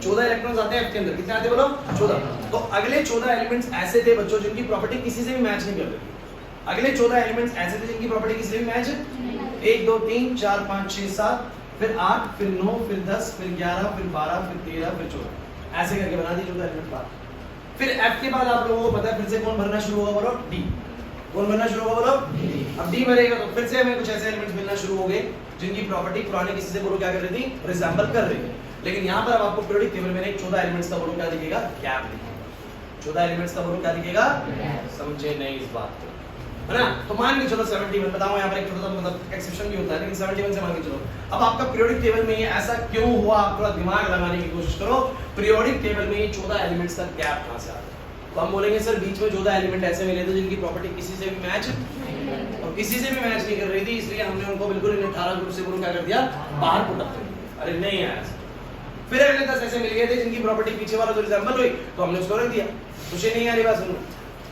14 इलेक्ट्रॉन्स आते हैं एफ के अंदर, कितने आते हैं बोलो 14। तो अगले 14 एलिमेंट्स ऐसे थे बच्चों जिनकी प्रॉपर्टी किसी से भी मैच नहीं कर रही। अगले 14 एलिमेंट्स ऐसे थे जिनकी प्रॉपर्टी किसी से भी मैच 1 2 3 4 5 6 7 फिर 8 फिर 9 फिर 10 फिर 11 फिर 12 फिर 13 फिर 14 ऐसे करके बना दिए 14 एलिमेंट बाद। फिर एफ के बाद आप लोगों को पता है फिर से कौन भरना शुरू होगा बोलो डी। कौन भरना शुरू होगा बोलो, अब डी भरेगा तो फिर से हमें कुछ ऐसे एलिमेंट्स मिलना शुरू हो गए जिनकी प्रॉपर्टी पुराने किसी से बोलो क्या कर रही थी, रिजेंबल कर रही है। लेकिन यहाँ पर अब आपको पीरियोडिक टेबल में एक 14 एलिमेंट्स का बोलो क्या दिखेगा, गैप दिखेगा। 14 एलिमेंट्स का बोलो क्या दिखेगा, समझे नहीं इस बात को, है ना। तो मान के चलो 71 बताओ, यहाँ पर एक छोटा सा मतलब एक्सेप्शन भी होता है, लेकिन 71 से मान के चलो। अब आपका पीरियोडिक टेबल में ये ऐसा क्यों हुआ, आप थोड़ा दिमाग लगाने की कोशिश करो। पीरियोडिक टेबल में ये 14 एलिमेंट्स का गैप कहाँ से आ रहा है? तो हम बोलेंगे सर बीच में 14 एलिमेंट ऐसे मिले थे जिनकी प्रॉपर्टी किसी से भी मैच और किसी से भी मैच नहीं कर रही थी, इसलिए हमने उनको बिल्कुल इन 18 ग्रुप से बोलो क्या कर दिया, बाहर पुट अप कर दिया। अरे नहीं आया। फिर अगले 10 ऐसे मिल गए थे जिनकी प्रॉपर्टी पीछे वाला जो रिजेंबल हुई तो हमने उसको रख दिया। मुझे नहीं आ रही बात सुनो।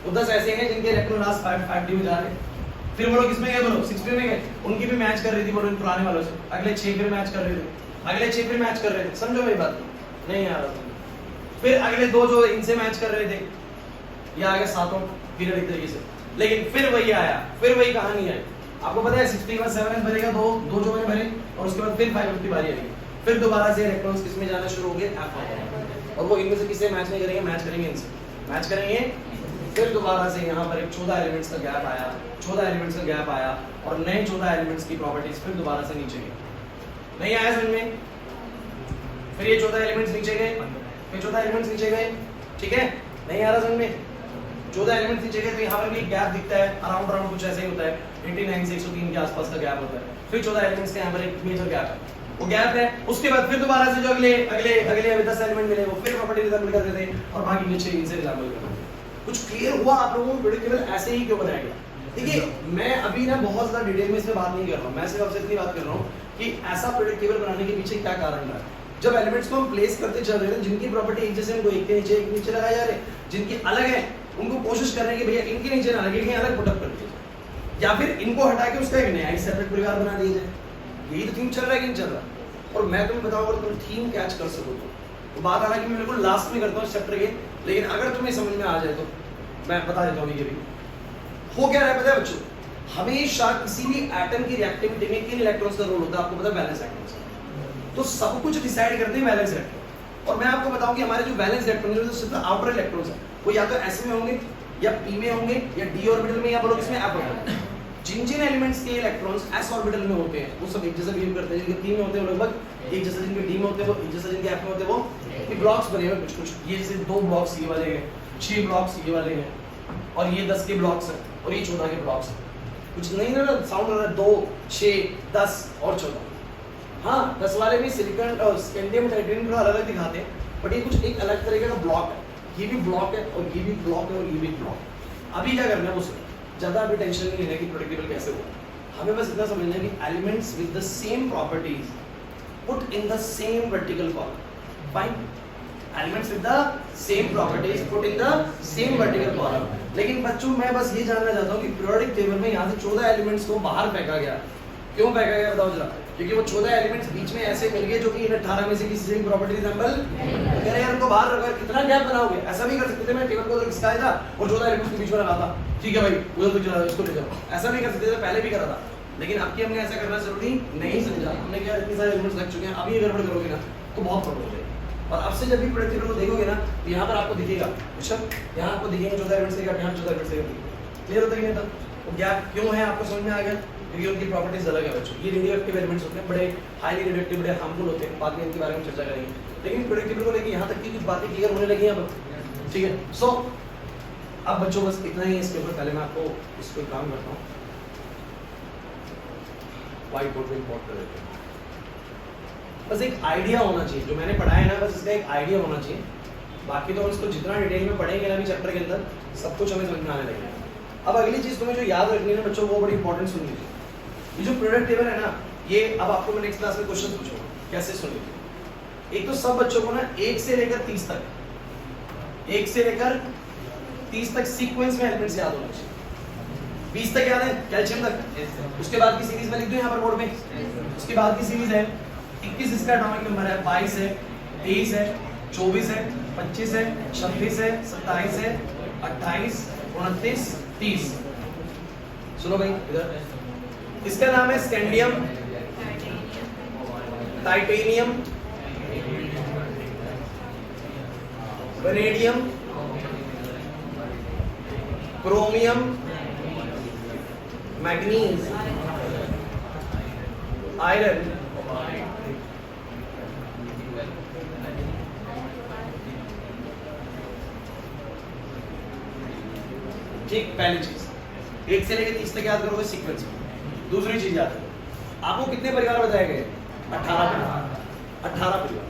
वो 10 ऐसे हैं जिनके इलेक्ट्रॉन लास्ट 5D में जा रहे हैं। फिर बोलो किसमें गए बोलो 60 में गए, उनकी भी मैच कर रही थी बोलो इन पुराने वालों से। अगले 6 फिर मैच कर रहे थे, अगले 6 फिर मैच कर रहे थे, समझो मेरी बात नहीं आ रहा। फिर अगले 2 जो इनसे मैच कर रहे थे, ये आ गया 7वां पीरियड तरीके से। लेकिन फिर वही आया, फिर वही कहानी है। आपको पता है 60 का 7 भरेगा, दो जो मैंने भरे और उसके बाद फिर 550 बारी आएगी। फिर दोबारा से इलेक्ट्रॉन्स किसमें जाना शुरू हो गए, एफ, और वो इनमें से किससे मैच नहीं करेंगे, मैच करेंगे इनसे, मैच करेंगे। फिर दोबारा से यहाँ पर एक 14 एलिमेंट्स का गैप आया, 14 एलिमेंट्स का गैप आया और नए 14 एलिमेंट्स की प्रॉपर्टीज फिर दोबारा से नीचे गई। नहीं आया समझ में? फिर ये 14 एलिमेंट्स नीचे गए, फिर 14 एलिमेंट्स नीचे गए, ठीक है? नहीं आ रहा समझ में? 14 एलिमेंट्स नीचे गए तो यहाँ पर भी गैप दिखता है, अराउंड कुछ ऐसे ही होता है, 89 से 103 के आसपास का गैप होता है। फिर 14 एलिमेंट्स का यहाँ पर एक मेजर गैप है, वो गैप है। उसके बाद फिर दोबारा से जो अगले 10 एलिमेंट मिले वो फिर प्रॉपर्टी रिजेंबल करते थे और बाकी नीचे इनसे रिजेंबल करते थे। कुछ क्लियर हुआ आप लोगों को? पीरियोडिक टेबल ऐसे ही क्यों बनाया गया? देखिए मैं अभी ना बहुत ज्यादा डिटेल में इसमें बात नहीं कर रहा हूँ, मैं सिर्फ आपसे इतनी बात कर रहा हूँ कि ऐसा पीरियोडिक टेबल बनाने के पीछे क्या कारण रहा। जब एलिमेंट्स को हम प्लेस करते चल रहे थे, जिनकी प्रॉपर्टी एक जैसे उनको एक के नीचे लगाए जा रहे, जिनकी अलग है उनको कोशिश कर रहे हैं कि भैया इनके नीचे ना लगे, इन्हें अलग पुट अप कर दिया जाए, या फिर इनको हटा के उसका एक नया ही सेपरेट परिवार बना दिया जाए। यही तो थीम चल रहा है कि नहीं चल रहा? और मैं तुम्हें बताऊं अगर तुम थीम कैच कर सको तो बात आना कि मैं बिल्कुल लास्ट में करता हूँ चैप्टर के, लेकिन अगर तुम्हें समझ में आ जाए तो मैं बता देता हूँ। ये भी हो क्या रहा है पता है बच्चों, हमेशा किसी भी एटम की रिएक्टिविटी में किन इलेक्ट्रॉन्स का रोल होता है आपको पता है? Valence electrons. तो सब कुछ डिसाइड करते हैं वैलेंस इलेक्ट्रॉन। और मैं आपको बताऊं कि हमारे जो वैलेंस इलेक्ट्रॉन है जो सिर्फ आउटर इलेक्ट्रॉन्स है वो या तो S में होंगे या P में होंगे या D ऑर्बिटल में या बोलो किसमें, F ऑर्बिटल। जिन एलिमेंट्स के इलेक्ट्रॉन्स S ऑर्बिटल में होते हैं वो सब एक जैसा बिहेव करते हैं, जिनके P में होते हैं वो लगभग एक जैसा, जिनके D में होते हैं वो एक जैसा, जिनके F में होते हैं वो ये ब्लॉक्स बने हुए कुछ ये जैसे 2 ब्लॉक्स ये वाले हैं, 6 ब्लॉक्स ये वाले हैं और ये 10 के ब्लॉक्स हैं और ये 14 के ब्लॉक्स हैं। कुछ नहीं ना साउंड हो रहा है, 2 6 10 और 14। हाँ 10 वाले भी सिलिकॉन और स्कैंडियम टाइटेनियम थोड़ा अलग दिखाते हैं, बट ये कुछ एक अलग तरीके का ब्लॉक है। ये भी ब्लॉक है और ये भी ब्लॉक है और ये भी ब्लॉक। अभी क्या करना है उसे ज्यादा अभी टेंशन नहीं लेना कि पीरियोडिक टेबल कैसे हुआ, हमें बस इतना समझना है कि elements with the same properties put in the same vertical column fine, elements with the same properties put in the same vertical column. लेकिन बच्चों मैं बस ये जानना चाहता हूँ कि पीरियोडिक टेबल में यहाँ से 14 एलिमेंट्स को बाहर फेंका गया, क्यों फेंका गया बताओ जरा। क्योंकि वो 14 एलिमेंट्स बीच में ऐसे मिल गए जो कि इन 18 में से किसी से भी प्रॉपर्टी रिजेंबल कह रहे हैं, उनको बाहर रखो, कितना गैप बनाओगे। ऐसा भी कर सकते थे, मैं टेबल को खिसकाया था और 14 एलिमेंट्स के बीच में रखा था, ठीक है भाई उधर तो चला इसको ले जाओ, ऐसा भी कर सकते थे, पहले भी करा था। लेकिन अब की हमने ऐसा करना जरूरी नहीं समझा, हमने क्या इतने सारे एलिमेंट्स रख चुके हैं, अभी अगर गड़बड़ करोगे ना तो बहुत प्रॉब्लम हो जाएगी। और अब से जब भी प्रोडक्ट टेबल को देखोगे ना तो यहाँ पर आपको दिखेगा ऋषभ, यहाँ आपको दिखेंगे 14 एलिमेंट्स के, यहाँ 14 एलिमेंट्स के, क्लियर होता है कि नहीं था? वो गैप क्यों है आपको समझ में आ गया? क्योंकि उनकी प्रॉपर्टीज अलग है बच्चों। ये रेडियोएक्टिव एलिमेंट्स होते हैं, बड़े हाईली रेडियोएक्टिव, बड़े हार्मफुल होते हैं, बाद में इनके बारे में चर्चा करेंगे। लेकिन प्रोडक्ट टेबल को लेके यहाँ तक की कुछ बातें क्लियर होने लगी हैं अब, ठीक है। सो अब बच्चों बस इतना ही है इसके ऊपर। पहले मैं आपको इस पर काम करता हूँ, व्हाइट बोर्ड पे इंपोर्ट कर देते हैं। बस एक आइडिया होना चाहिए, जो मैंने पढ़ा है ना बस इसका एक आइडिया होना चाहिए। बाकी तो हम इसको जितना डिटेल में पढ़ेंगे ना अभी चैप्टर के अंदर सब कुछ हमें समझ में आने लगेगा। अब अगली चीज तुम्हें जो याद रखनी है ना बच्चों, वो बड़ी इंपॉर्टेंट सुन लीजिए। ये जो प्रोडक्ट टेबल है ना, ये अब आपको मैं नेक्स्ट क्लास में क्वेश्चन पूछूंगा, कैसे सुन लीजिए। एक तो सब बच्चों को ना 1 से लेकर 30 तक, 1 से लेकर 30 तक सीक्वेंस में एलिमेंट्स याद होना चाहिए। 20 तक याद है कैल्शियम तक, उसके बाद की सीरीज में लिख दो यहाँ पर बोर्ड में। उसके बाद की सीरीज है 21, इसका एटॉमिक नंबर है, 22 है, 23 है, 24 है, 25 है, 26 है, 27 है, 28, 29, 30। सुनो भाई इधर, इसका नाम है scandium, titanium, vanadium, chromium, manganese, iron, ठीक। पहली चीज 1 से लेकर 30 तक याद करोगे सीक्वेंस में। दूसरी चीज याद करो, आपको कितने परिवार बताए गए? 18 परिवार, 18 परिवार।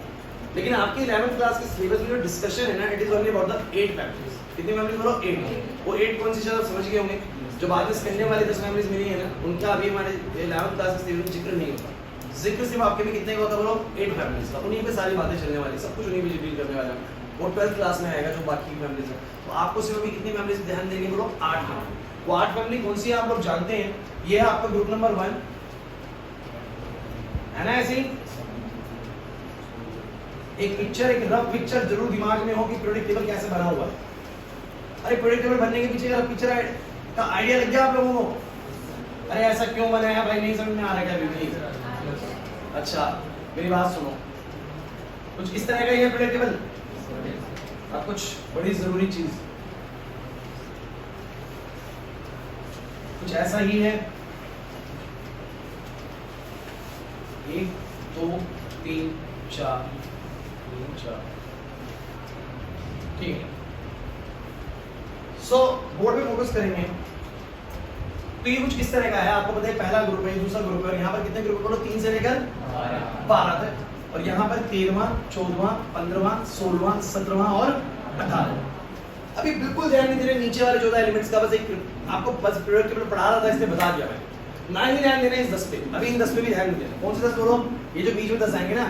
लेकिन आपकी 11th क्लास के सिलेबस में जो डिस्कशन है ना, it is only about the 8 families. कितनी फैमिलीज बोलो? 8। वो 8 कौन सी शायद समझ गए होंगे, जो बाद में स्कैंडियम वाली 10 फैमिलीज मिली है ना, उनका अभी हमारे 11th क्लास के सिलेबस में जिक्र नहीं होता। जिक्र सिर्फ आपके में कितने का होता बोलो? 8 फैमिलीज का। उन्हीं पे सारी बातें चलने वाली, सब कुछ उन्हीं पे डील करने वाला है। वो 12th क्लास में आएगा जो बाकी फैमिलीज है। तो आपको सिर्फ अभी कितनी फैमिलीज ध्यान देंगे बोलो? 8 फैमिली। वो 8 फैमिली कौन सी है आप लोग जानते हैं? ये है आपका ग्रुप नंबर 1 है ना। ऐसे एक पिक्चर, एक रफ पिक्चर जरूर दिमाग में हो कि पीरियोडिक टेबल कैसे बना हुआ है। अरे पीरियोडिक टेबल बनने के पीछे रफ पिक्चर का आइडिया लग गया आप लोगों को? अरे ऐसा क्यों बनाया भाई, नहीं समझ में आ रहा क्या बिल्कुल? अच्छा मेरी बात सुनो, कुछ इस तरह का ये पीरियोडिक टेबल। अब कुछ बड़ी जरूरी चीज, कुछ ऐसा ही है, 1 2 3 4 ठीक है। सो बोर्ड पे फोकस करेंगे तो ये कुछ इस तरह का है। आपको पता है पहला ग्रुप है, दूसरा ग्रुप है, और यहाँ पर कितने ग्रुप बोलो? 3 से लेकर 12 तक। और यहाँ पर 13वां, 14वां, 15वां, 16वां, 17वां और 18वां। अभी बिल्कुल ध्यान नहीं दे रहे नीचे वाले 14 एलिमेंट्स का। बस एक आपको बस पीरियड टेबल पढ़ा रहा था, इसलिए बता दिया मैंने। ना ही ध्यान देना इस 10 पे, अभी इन 10 पे भी ध्यान नहीं देना। कौन से 10 बोलो? ये जो बीच में 10 आएंगे ना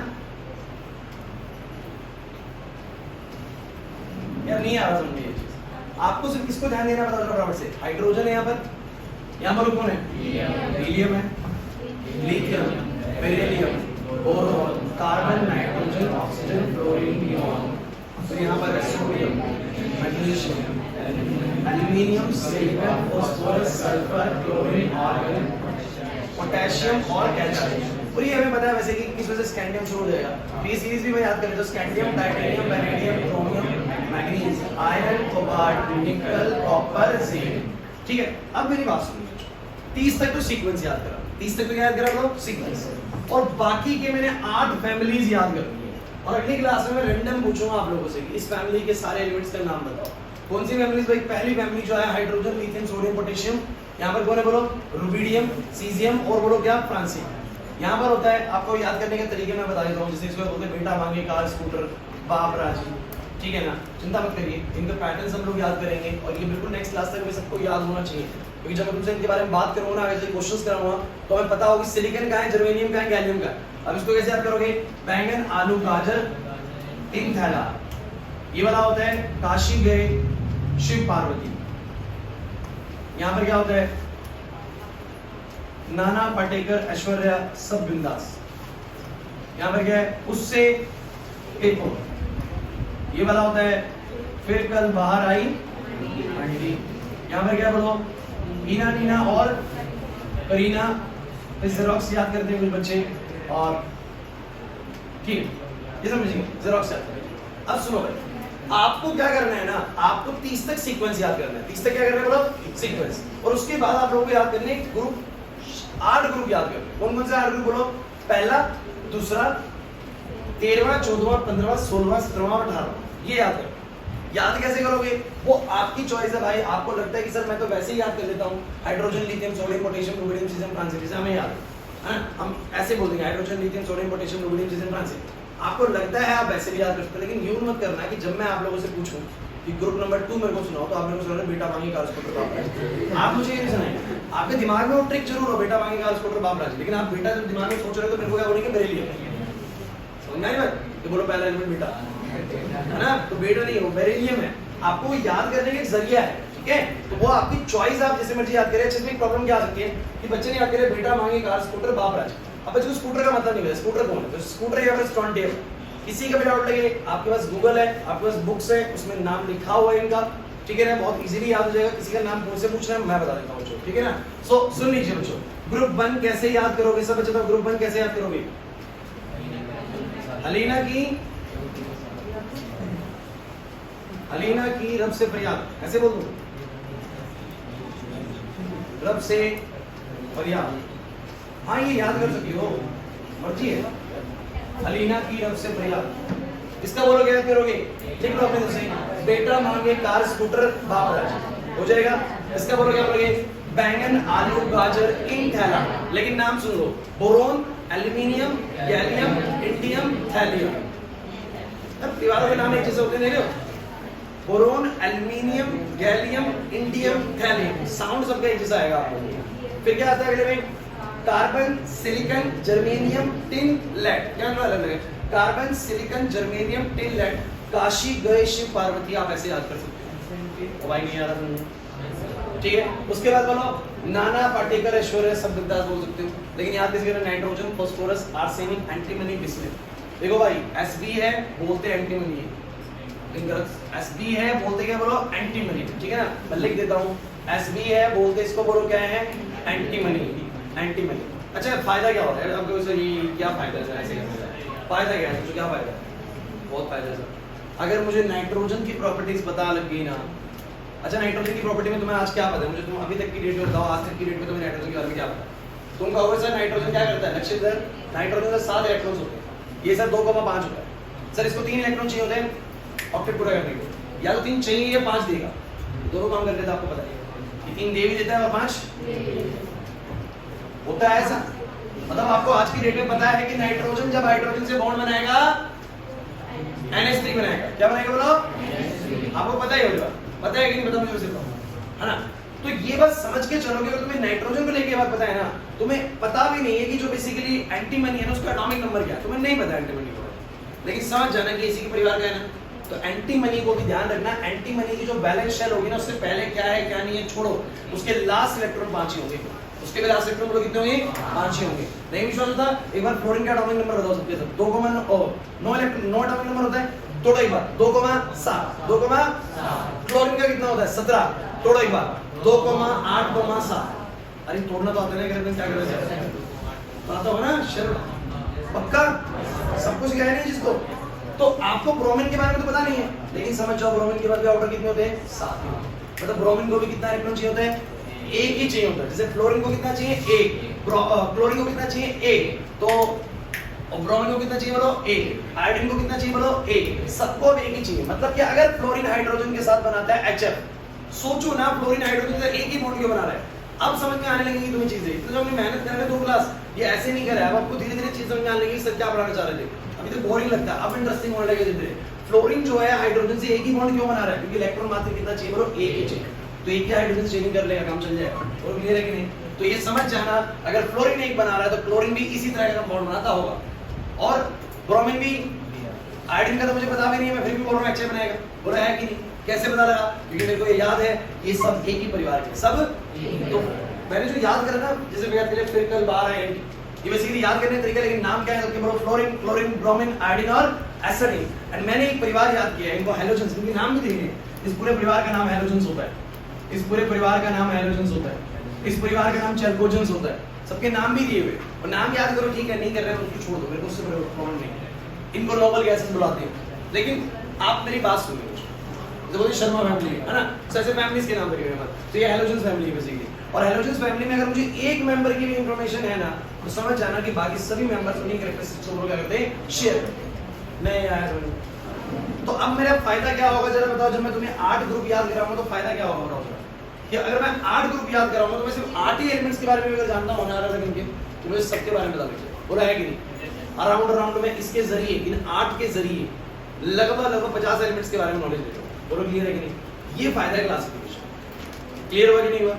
यार, नहीं आ रहा समझ में ये चीज। आपको सिर्फ किसको ध्यान देना पता बराबर से? हाइड्रोजन है यहाँ पर, यहाँ पर कौन है? हीलियम है, lithium, beryllium, boron, carbon, nitrogen, oxygen, fluorine, neon. तो यहाँ पर sodium, magnesium, aluminium, silicon, phosphorus, sulphur, chlorine, argon, potassium और कैल्शियम। और ये हमें पता है वैसे कि किस वजह से स्कैंडियम शुरू हो जाएगा। तो ये सीरीज भी मैं याद करें तो scandium, titanium, vanadium, chromium, manganese, iron, cobalt, निकल, कॉपर, जिंक। ठीक है, अब मेरी बात सुनिए। 30 तक तो सीक्वेंस याद करा, 30 तक तो याद करा लो सीक्वेंस, और बाकी के मैंने 8 फैमिलीज याद करनी है। और अगली क्लास में मैं रैंडम पूछूंगा आप लोगों से कि इस फैमिली के सारे एलिमेंट्स का नाम बताओ। कौन सी फैमिलीज भाई? पहली फैमिली जो है हाइड्रोजन, लिथियम, सोडियम, पोटेशियम। यहाँ पर कौन है बोलो? रुबिडियम, सीजियम और बोलो क्या? फ्रांसियम। यहाँ पर होता है, आपको याद करने के तरीके मैं बता देता हूँ। जैसे इसको बोलते हैं बेटा मांगे कार, स्कूटर, बाप राजी, ठीक है ना। चिंता मत करिए, इनके पैटर्न्स हम लोग याद करेंगे और ये बिल्कुल नेक्स्ट क्लास तक में सबको याद होना चाहिए। क्योंकि जब मैं तुमसे इनके बारे में बात करूँगा ना, वैसे क्वेश्चंस कराऊंगा तो हमें पता होगा सिलिकॉन का है, जर्मेनियम का है, गैलियम का है। अब इसको कैसे याद करोगे? बैंगन, आलू, गाजर, इन थैला। ये वाला होता है काशी गए शिव पार्वती। यहां पर क्या होता है, नाना पाटेकर ऐश्वर्या सब बिंदास। यहां पर क्या है, उससे पेपर। ये वाला होता है फिर कल बाहर आई आंटी। यहां पर क्या बोलो, मीना नीना और करीना। फिर जेरोक्स याद करते हैं कुछ बच्चे, और ठीक है ये समझिए जेरोक्स याद करें। अब सुनो भाई, आपको क्या करना है ना, आपको 30 तक सीक्वेंस याद करना है। 30 तक क्या करना है बोलो, सीक्वेंस। और उसके बाद आप लोगों को याद करने ग्रुप, 8 ग्रुप याद करने। कौन कौन से 8 ग्रुप बोलो, पहला, दूसरा, 13वां, 14वां, 15वां, 16वां, 17वां, 18वां। ये याद करो। याद कैसे करोगे, वो आपकी चॉइस है भाई। आपको लगता है कि सर मैं तो वैसे ही याद कर लेता हूँ, hydrogen, lithium, sodium, potassium, rubidium, caesium, francium, जैसे हमें याद है ना, हम ऐसे बोल देंगे hydrogen, lithium, sodium, potassium, rubidium, caesium, francium. आपको लगता है आप वैसे भी याद कर सकते हो, लेकिन यूं मत करना कि जब मैं आप लोगों से पूछूं कि ग्रुप नंबर 2 मेरे को सुनाओ, तो आप मेरे को सुनाओगे बेटा मांगी कार स्कूटर बाप राज। आप मुझे ये नहीं सुनाएंगे। आपके दिमाग में वो ट्रिक जरूर हो, बेटा मांगी कार स्कूटर बाप राज, लेकिन आप बेटा जब दिमाग में सोच रहे हो तो मेरे को क्या बोलेंगे, बरेली है। समझ आई बात, ये बोलो पहला एलिमेंट बेटा है ना, तो बेटा नहीं हो, बेरिलियम है। आपको याद करने का एक जरिया है, ठीक है, तो वो आपकी चॉइस, आप जैसे मर्जी याद करें। इसमें प्रॉब्लम क्या आ सकती है कि बच्चे ने याद करे बेटा मांगे कार स्कूटर बाप राज। अब बच्चे को स्कूटर का मतलब नहीं है, स्कूटर कौन है, तो स्कूटर या फिर स्टॉन टेप। किसी का भी डाउट लगे, आपके पास गूगल है, आपके पास बुक्स है, उसमें नाम लिखा हुआ है इनका, ठीक है ना, बहुत इजीली याद हो जाएगा। किसी का नाम मुझसे पूछना है, मैं बता देता हूँ, ठीक है ना। सो सुन लीजिए बच्चों, ग्रुप 1 कैसे याद करोगे सब बच्चे, तो ग्रुप 1 कैसे याद करोगे, अलीना की रब से फरियाद, ऐसे बोल दो, रब से फरियाद। हाँ ये याद कर सकते हो, मर्जी है। अलीना की रब से फरियाद, इसका बोलो क्या करोगे, लिख लो अपने से, बेटा मांगे कार स्कूटर बाप राज, हो जाएगा। इसका बोलो क्या बोलोगे, बैंगन आलू गाजर इन थैला। लेकिन नाम सुन लो, boron, aluminium, gallium, indium, thallium. अब दीवारों के नाम एक जैसे होते हैं, देख रहे हो, boron, aluminium, gallium, indium, thallium. Sound सबका एक जैसा आएगा आपको। फिर क्या आता है अगले में, carbon, silicon, germanium, tin, lead. क्या अलग है, carbon, silicon, germanium, tin, lead. Kashi गए शिव पार्वती, आप ऐसे याद कर सकते हो। भाई नहीं याद, ठीक है। उसके बाद बोलो नाना पाटेकर ऐश्वर्या सब बिंदास बोल सकते हो, लेकिन याद कैसे करना, nitrogen, phosphorus, arsenic, antimony, bismuth. देखो भाई Sb है बोलते एंटीमनी है, Sb है बोलते क्या बोलो, एंटीमनी, ठीक है ना। मैं लिख देता हूँ, Sb है बोलते इसको बोलो क्या है, एंटीमनी, एंटीमनी। अच्छा फायदा क्या होता है, अब ये क्या फायदा है ऐसे करने का, फायदा क्या है, तो क्या फायदा है, बहुत फायदा है सर। अगर मुझे नाइट्रोजन की प्रॉपर्टीज पता लग गई ना, अच्छा नाइट्रोजन की प्रॉपर्टी में तुम्हें आज क्या पता है, मुझे तुम अभी तक की डेट में बताओ, आज तक की डेट में तुम्हें नाइट्रोजन के बारे में क्या पता है। तुम कहोगे सर नाइट्रोजन क्या करता है, लक्ष्य सर नाइट्रोजन में 7 इलेक्ट्रॉन्स होते हैं, ये सर 2,5 होता है सर, इसको 3 इलेक्ट्रॉन चाहिए होते हैं ऑक्टेट पूरा करने को, या तो 3 चाहिए या 5 देगा, दोनों काम कर लेता है, आपको पता है कि 3 दे भी देता है और 5 होता है ऐसा। मतलब आपको आज की डेट में पता है कि नाइट्रोजन जब हाइड्रोजन से बॉन्ड बनाएगा NH3 बनाएगा, क्या बनाएगा बोलो, आपको पता ही होगा, पता है कि नहीं पता, मुझे सिर्फ है ना। तो ये बस समझ के चलोगे, अगर तुम्हें नाइट्रोजन को लेके बात पता है ना, तुम्हें पता भी नहीं है कि जो बेसिकली एंटीमनी है ना उसका एटॉमिक नंबर क्या है, तुम्हें नहीं पता एंटीमनी को, लेकिन समझ जाना कि इसी के परिवार का है ना। तो एंटीमनी को भी ध्यान रखना, एंटीमनी की जो बैलेंस शेल होगी ना, उससे पहले क्या है क्या नहीं है छोड़ो, उसके लास्ट इलेक्ट्रॉन 5 ही होंगे, उसके भी लास्ट इलेक्ट्रॉन कितने होंगे, 5 ही होंगे। नहीं विश्वास होता, एक बार फ्लोरीन का एटॉमिक नंबर बताओ सबके सब, 2,9 इलेक्ट्रॉन 9 एटॉमिक नंबर होता है, तोड़ो एक बार, 2,7, 2,7। फ्लोरीन का कितना होता है, 17, तोड़ो एक बार, 2,8,7। अरे तोड़ना तो आता नहीं, क्या करें, आता हो ना शर्म, पक्का सब कुछ क्या है नहीं जिसको। तो आपको ब्रोमीन के बारे में तो पता नहीं है, लेकिन समझ जाओ ब्रोमीन के बाद भी ऑर्डर कितने होते हैं, 7। मतलब ब्रोमीन को भी कितना इलेक्ट्रॉन चाहिए होता है, 1 ही चाहिए होता है। जैसे फ्लोरीन को कितना चाहिए, 1, क्लोरीन को कितना चाहिए, 1, तो ब्रोमीन को कितना चाहिए बोलो, 1, आयोडीन को कितना चाहिए बोलो, 1, सबको 1 ही चाहिए। मतलब कि अगर फ्लोरीन हाइड्रोजन के साथ बनाता है HF, सोचो ना फ्लोरीन हाइड्रोजन से एक ही बॉन्ड क्यों बना रहा है। अब समझ में आने लगेगी तुम्हें चीजें, तो जब हमने मेहनत कर रहे 2 क्लास, ये ऐसे नहीं करा है, अब आपको धीरे धीरे चीज समझ में आने लगेगी सर क्या पढ़ाना चाह रहे थे। अभी तो बोरिंग लगता है, अब इंटरेस्टिंग होने लगे धीरे। फ्लोरीन जो है हाइड्रोजन से एक ही बॉन्ड क्यों बना रहा है, क्योंकि इलेक्ट्रॉन मात्र कितना चाहिए बोलो, 1 ही चाहिए, तो एक ही हाइड्रोजन चेंजिंग कर लेगा, काम चल जाएगा। और क्लियर है कि नहीं, तो ये समझ जाना, अगर फ्लोरीन एक बना रहा है तो क्लोरीन भी इसी तरह का बॉन्ड बनाता होगा, और ब्रोमीन भी आयोडीन का तो मुझे पता भी नहीं है, मैं फिर भी बोल रहा हूँ HA बनाएगा, बोला है कि नहीं, कैसे पता लगा? क्योंकि मेरे को ये याद है ये सब एक ही परिवार के सब। तो मैंने जो याद करा ना, जैसे मैं तेरे फिर कल बाहर आए, ये बेसिकली याद करने का तरीका, लेकिन नाम क्या है सबके बोलो, फ्लोरीन, क्लोरीन, ब्रोमीन, आयोडीन और एसिडीन। एंड मैंने एक परिवार याद किया है, इनको हैलोजेंस, इनके नाम भी दिए, इस पूरे परिवार का नाम हैलोजेंस होता है, इस पूरे परिवार का नाम हैलोजेंस होता है, इस परिवार का नाम चैल्कोजेंस होता है, सबके नाम भी दिए हुए। और नाम याद करो, ठीक है, नहीं कर रहे हो उसको छोड़ दो, मेरे को उससे प्रॉब्लम नहीं है। इनको नोबल गैसेस बुलाते हैं, लेकिन आप मेरी बात सुनिए, जैसे शर्मा फैमिली है ना, ऐसे फैमिलीज के नाम रखे हुए हैं, तो ये हैलोजेंस फैमिली है बेसिकली। और हैलोजेंस फैमिली में अगर मुझे एक मेंबर की भी इंफॉर्मेशन है ना, तो समझ जाना कि बाकी सभी मेंबर्स उन्हीं कैरेक्टरिस्टिक्स को क्या करते हैं, शेयर। नहीं यार, तो अब मेरा फायदा क्या होगा जरा बताओ, जब मैं तुम्हें 8 ग्रुप याद कराऊंगा तो फायदा क्या होगा बताओ कि अगर मैं 8 ग्रुप याद कराऊंगा तो मैं सिर्फ 8 ही एलिमेंट्स के बारे में अगर जानता हूं ना अलग इनके, तो मुझे सबके बारे में पता लग जाएगा। बोला है कि नहीं? अराउंड में इसके जरिए, इन 8 के जरिए लगभग 50 एलिमेंट्स के बारे में नॉलेज ले लो। बोलो क्लियर है कि नहीं? ये फायदा है क्लासिफिकेशन। क्लियर हुआ कि नहीं हुआ?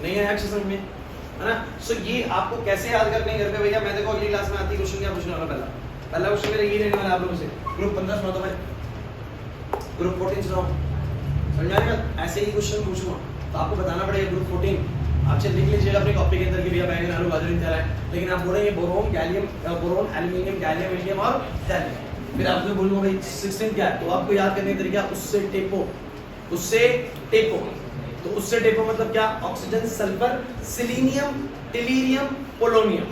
नहीं है अच्छे समझ में, है ना? सो ये आपको कैसे याद करने घर पे भैया, मैं देखो अगली क्लास में आती क्वेश्चन क्या पूछने वाला, पहला क्वेश्चन मेरा ये रहने वाला आप लोगों से, ग्रुप 15 सुना दो भाई, ग्रुप 14 सुनाओ, समझ आएगा? ऐसे ही क्वेश्चन पूछूंगा तो आपको बताना पड़ेगा ग्रुप 14 आप लिख लीजिएगा अपनी कॉपी के अंदर कि भैया बैंगन आलू गाजर इत्यादि है, लेकिन आप बोलेंगे boron, gallium, boron, aluminium, gallium, helium और थैलियम। फिर आपसे बोलूंगा भाई 16 क्या है, तो आपको याद करने का तरीका उससे टेपो, उससे टेपो। तो उससे टेपो मतलब क्या? Oxygen, sulphur, selenium, tellurium, polonium.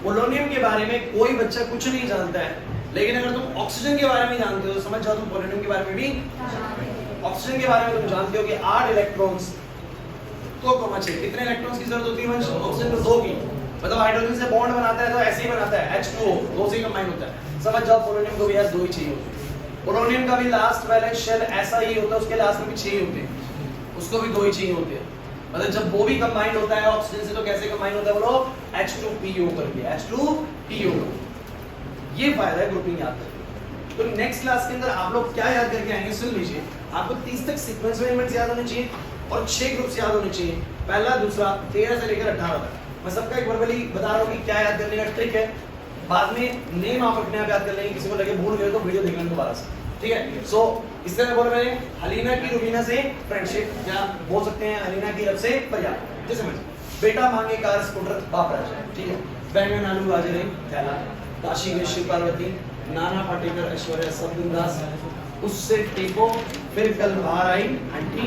Polonium के बारे में कोई बच्चा कुछ नहीं जानता है, लेकिन अगर तुम ऑक्सीजन के बारे में जानते हो तो समझ जाओ तुम पोलोनियम के बारे में भी, ऑक्सीजन के बारे में तुम जानते हो कि 8 इलेक्ट्रॉन्स को चाहिए। कितने इलेक्ट्रॉन्स की जरूरत होती है ऑक्सीजन को? 2 की। मतलब हाइड्रोजन से बॉन्ड बनाता है तो ऐसे ही बनाता है, H2O, 2 से कंबाइन होता है। समझ जाओ पोलोनियम को भी यार 2 ही चाहिए होते हैं। पोलोनियम का भी लास्ट वैलेंस शेल ऐसा ही होता है, उसके लास्ट में भी 6 होते हैं, उसको भी 2 ही चाहिए होते हैं। मतलब जब वो भी कंबाइन होता है ऑक्सीजन से तो कैसे कंबाइन होता है बोलो? H2PO करके, H2PO। ये फायदा है ग्रुपिंग याद करके। तो नेक्स्ट क्लास के अंदर आप लोग क्या याद करके आएंगे सुन लीजिए। आपको 30 तक सीक्वेंस में एलिमेंट्स याद होने चाहिए और 6 ग्रुप्स याद होने चाहिए, पहला, दूसरा, 13 से लेकर 18 तक। मैं सबका एक वर्बली बता रहा हूँ कि क्या याद करने का ट्रिक है। बाद में नेम आप अपने आप याद कर लेंगे, किसी को लगे भूल गए तो वीडियो देख लेंगे दोबारा से, ठीक है? सो इस तरह बोल रहे हैं हलीना की रुबीना से फ्रेंडशिप, या बोल सकते हैं हलीना की रब से प्यार। जैसे समझ, बेटा मांगे कार स्कूटर बाप राजा, ठीक है? बैंगन आलू गाजर थैला, काशी में शिव पार्वती, नाना पाटेकर, ऐश्वर्या सब बिंदास, उससे टेको, फिर कल बाहर आई आंटी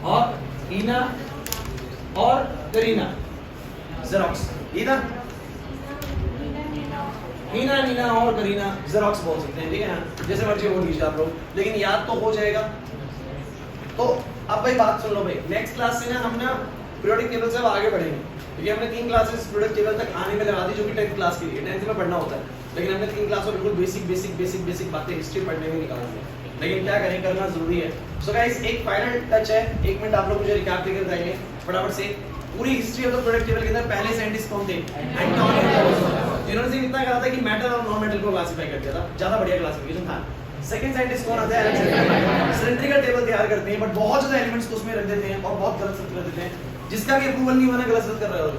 और हीना और करीना, जेरोक्स, हीना, हीना, नीना और करीना, जेरोक्स बोल सकते हैं, ठीक है ना? जैसे मर्जी बोल लीजिए आप लोग, लेकिन याद तो हो जाएगा। तो अब भाई बात सुन लो भाई, नेक्स्ट क्लास से ना हम ना पीरियोडिक टेबल से अब आगे बढ़ेंगे, क्योंकि हमने 3 क्लासेस पीरियोडिक टेबल तक आने में लगा दी, जो कि 10th क्लास के लिए 10th में पढ़ना होता है, लेकिन हमने 3 क्लास में बिल्कुल बेसिक बातें हिस्ट्री पढ़ने में निकाल दी। लेकिन क्या करें, करना जरूरी है। सो गाइस एक फाइनल टच है, 1 मिनट आप लोग मुझे रिकैप देकर बताइए फटाफट से। पूरी history of the periodic table के अंदर पहले साइंटिस्ट कौन थे? जिन्होंने सिर्फ इतना कहा था कि मेटल और नॉन मेटल को क्लासिफाई कर दिया था, ज्यादा बढ़िया क्लासिफिकेशन था। सेकंड साइंटिस्ट कौन आता है? सिलेंड्रिकल टेबल तैयार करते हैं, बट बहुत ज्यादा एलिमेंट्स को उसमें रख देते हैं और बहुत गलत कर देते हैं, जिसका भी अप्रूवल नहीं होना, गलत कर रहा है।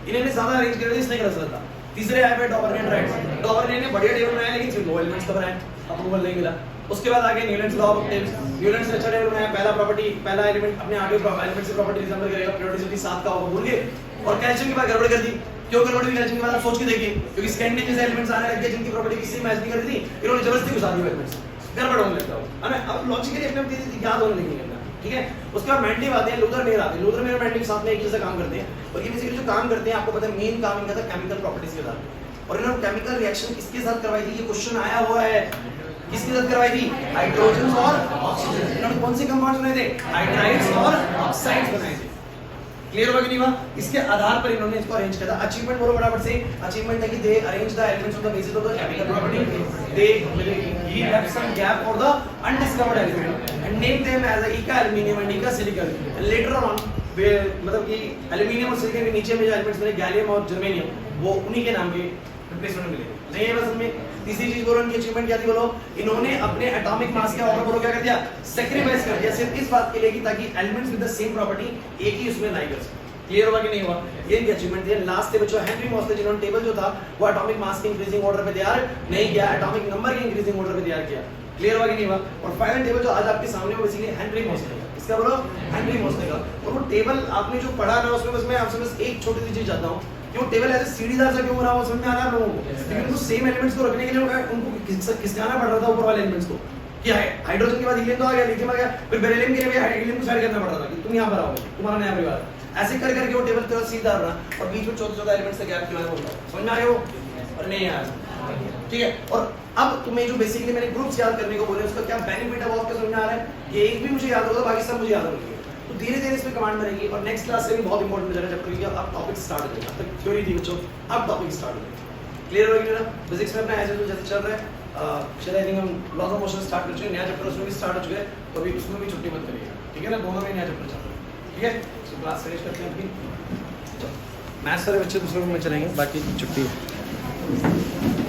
इन्होंने ज्यादा अरेंज कर दिया, इसने गलत था। तीसरे आए पे डॉबरनेट राइट्स, डॉबरनेट ने बढ़िया टेबल बनाया, लेकिन सिर्फ 2 एलिमेंट्स का बनाया, अप्रूवल नहीं मिला। उसके बाद आगे Newlands law of tables, Newlands ने अच्छा टेबल बनाया, पहला प्रॉपर्टी, पहला एलिमेंट अपने आगे एलिमेंट से प्रॉपर्टी रिजेंबल करेगा, पीरियोडिसिटी 7 का होगा, भूल गए। और कैल्शियम की बात गड़बड़ कर दी, क्यों गड़बड़ हुई कैल्शियम की बात आप सोच के देखिए, क्योंकि स्कैंडिनेवियन जैसे एलिमेंट्स आने लग गए जिनकी प्रॉपर्टी किसी मैच नहीं करती थी, इन्होंने जबरदस्ती घुसा दिया एलिमेंट्स, गड़बड़ होने लगता है ना। अब लॉजिकली अपने आप याद होने लगेगा, ठीक है? उसके बाद मेंडलीव आते हैं, लूथर मेयर आते हैं, लूथर मेयर मेंडलीव साथ में एक जैसा काम करते हैं, और ये बेसिकली जो काम करते हैं आपको पता है मेन काम इनका था केमिकल प्रॉपर्टीज के साथ। और इन्होंने केमिकल रिएक्शन किसके साथ करवाई थी? ये क्वेश्चन आया हुआ है, किसके साथ करवाई थी? हाइड्रोजन और ऑक्सीजन। इन्होंने कौन से कंपाउंड्स बनाए थे? हाइड्राइड्स और ऑक्साइड्स बनाए थे। क्लियर हुआ कि नहीं हुआ? इसके आधार पर इन्होंने इसको अरेंज किया था। अचीवमेंट बोलो फटाफट से। अचीवमेंट है कि they arrange the elements of the basis of the chemical property, they he left some gap for the undiscovered element and named them as Ica aluminium and Ica silicon, and later on मतलब कि एल्यूमिनियम और सिलिकॉन के नीचे में जो एलिमेंट्स बने गैलियम और जर्मेनियम, वो उन्हीं के नाम पे रिप्लेसमेंट मिले। नहीं है बस में। तीसरी चीज बोलो इनकी अचीवमेंट क्या थी बोलो, इन्होंने अपने एटॉमिक मास का ऑर्डर बोलो क्या कर दिया? सैक्रिफाइस कर दिया, सिर्फ इस बात के लिए कि ताकि elements with the same property एक ही उसमें लाई कर सके। क्लियर हुआ कि नहीं हुआ? ये इनकी अचीवमेंट थी। लास्ट के बच्चों हेनरी मोसले जिन्होंने टेबल जो था वो एटॉमिक मास के इंक्रीजिंग ऑर्डर पे तैयार नहीं किया, एटॉमिक नंबर के इंक्रीजिंग ऑर्डर पे तैयार किया। क्लियर हुआ कि नहीं हुआ? और फाइनल टेबल जो आज आपके सामने वो बेसिकली हेनरी मोसले का, इसका बोलो हेनरी मोसले का। और वो टेबल आपने जो पढ़ा ना उसमें बस मैं आपसे बस एक छोटी सी चीज चाहता हूँ कि वो टेबल ऐसे सीढ़ीदार सा क्यों बना हुआ समझ में आ रहा है आप लोगों को? क्योंकि उनको सेम एलिमेंट्स को रखने के लिए उनको खिसकाना पड़ रहा था ऊपर वाले एलिमेंट्स को कि हाइड्रोजन के बाद हीलियम तो आ गया, लिथियम आ गया, फिर बेरिलियम के लिए भी हीलियम को साइड करना पड़ रहा था कि तुम यहाँ पर आओ, तुम्हारा नया परिवार। ऐसे कर करके वो टेबल थोड़ा सीधा रहा और बीच में 14 एलिमेंट्स का गैप क्यों है बोल रहा हूं। समझ में आया वो और नहीं आया? ठीक है। और अब तुम्हें जो बेसिकली मैंने ग्रुप्स याद करने को बोले उसका क्या बेनिफिट है वो आपको समझ में आ रहा है? ये एक भी मुझे याद होगा, बाकी सब मुझे याद होंगे। तो धीरे धीरे इसमें कमांड बनेगी और नेक्स्ट क्लास से भी बहुत इंपॉर्टेंट हो जाएगा चैप्टर की अब टॉपिक स्टार्ट हो जाएगा। अब तक थ्योरी थी बच्चों, अब टॉपिक स्टार्ट हो जाएगा। क्लियर हो गया? फिजिक्स में अपना एज यूजुअल जैसे चल रहा है, शायद आई थिंक हम लॉज ऑफ मोशन स्टार्ट कर चुके हैं, नया चैप्टर उसमें भी स्टार्ट हो चुका है, तो अभी उसमें भी छुट्टी मत करिएगा, ठीक है ना? दोनों में नया चैप्टर चल रहा है, ठीक है? तो क्लास फिनिश करते हैं अभी। मैथ्स वाले बच्चे दूसरे रूम में चलेंगे, बाकी छुट्टी है।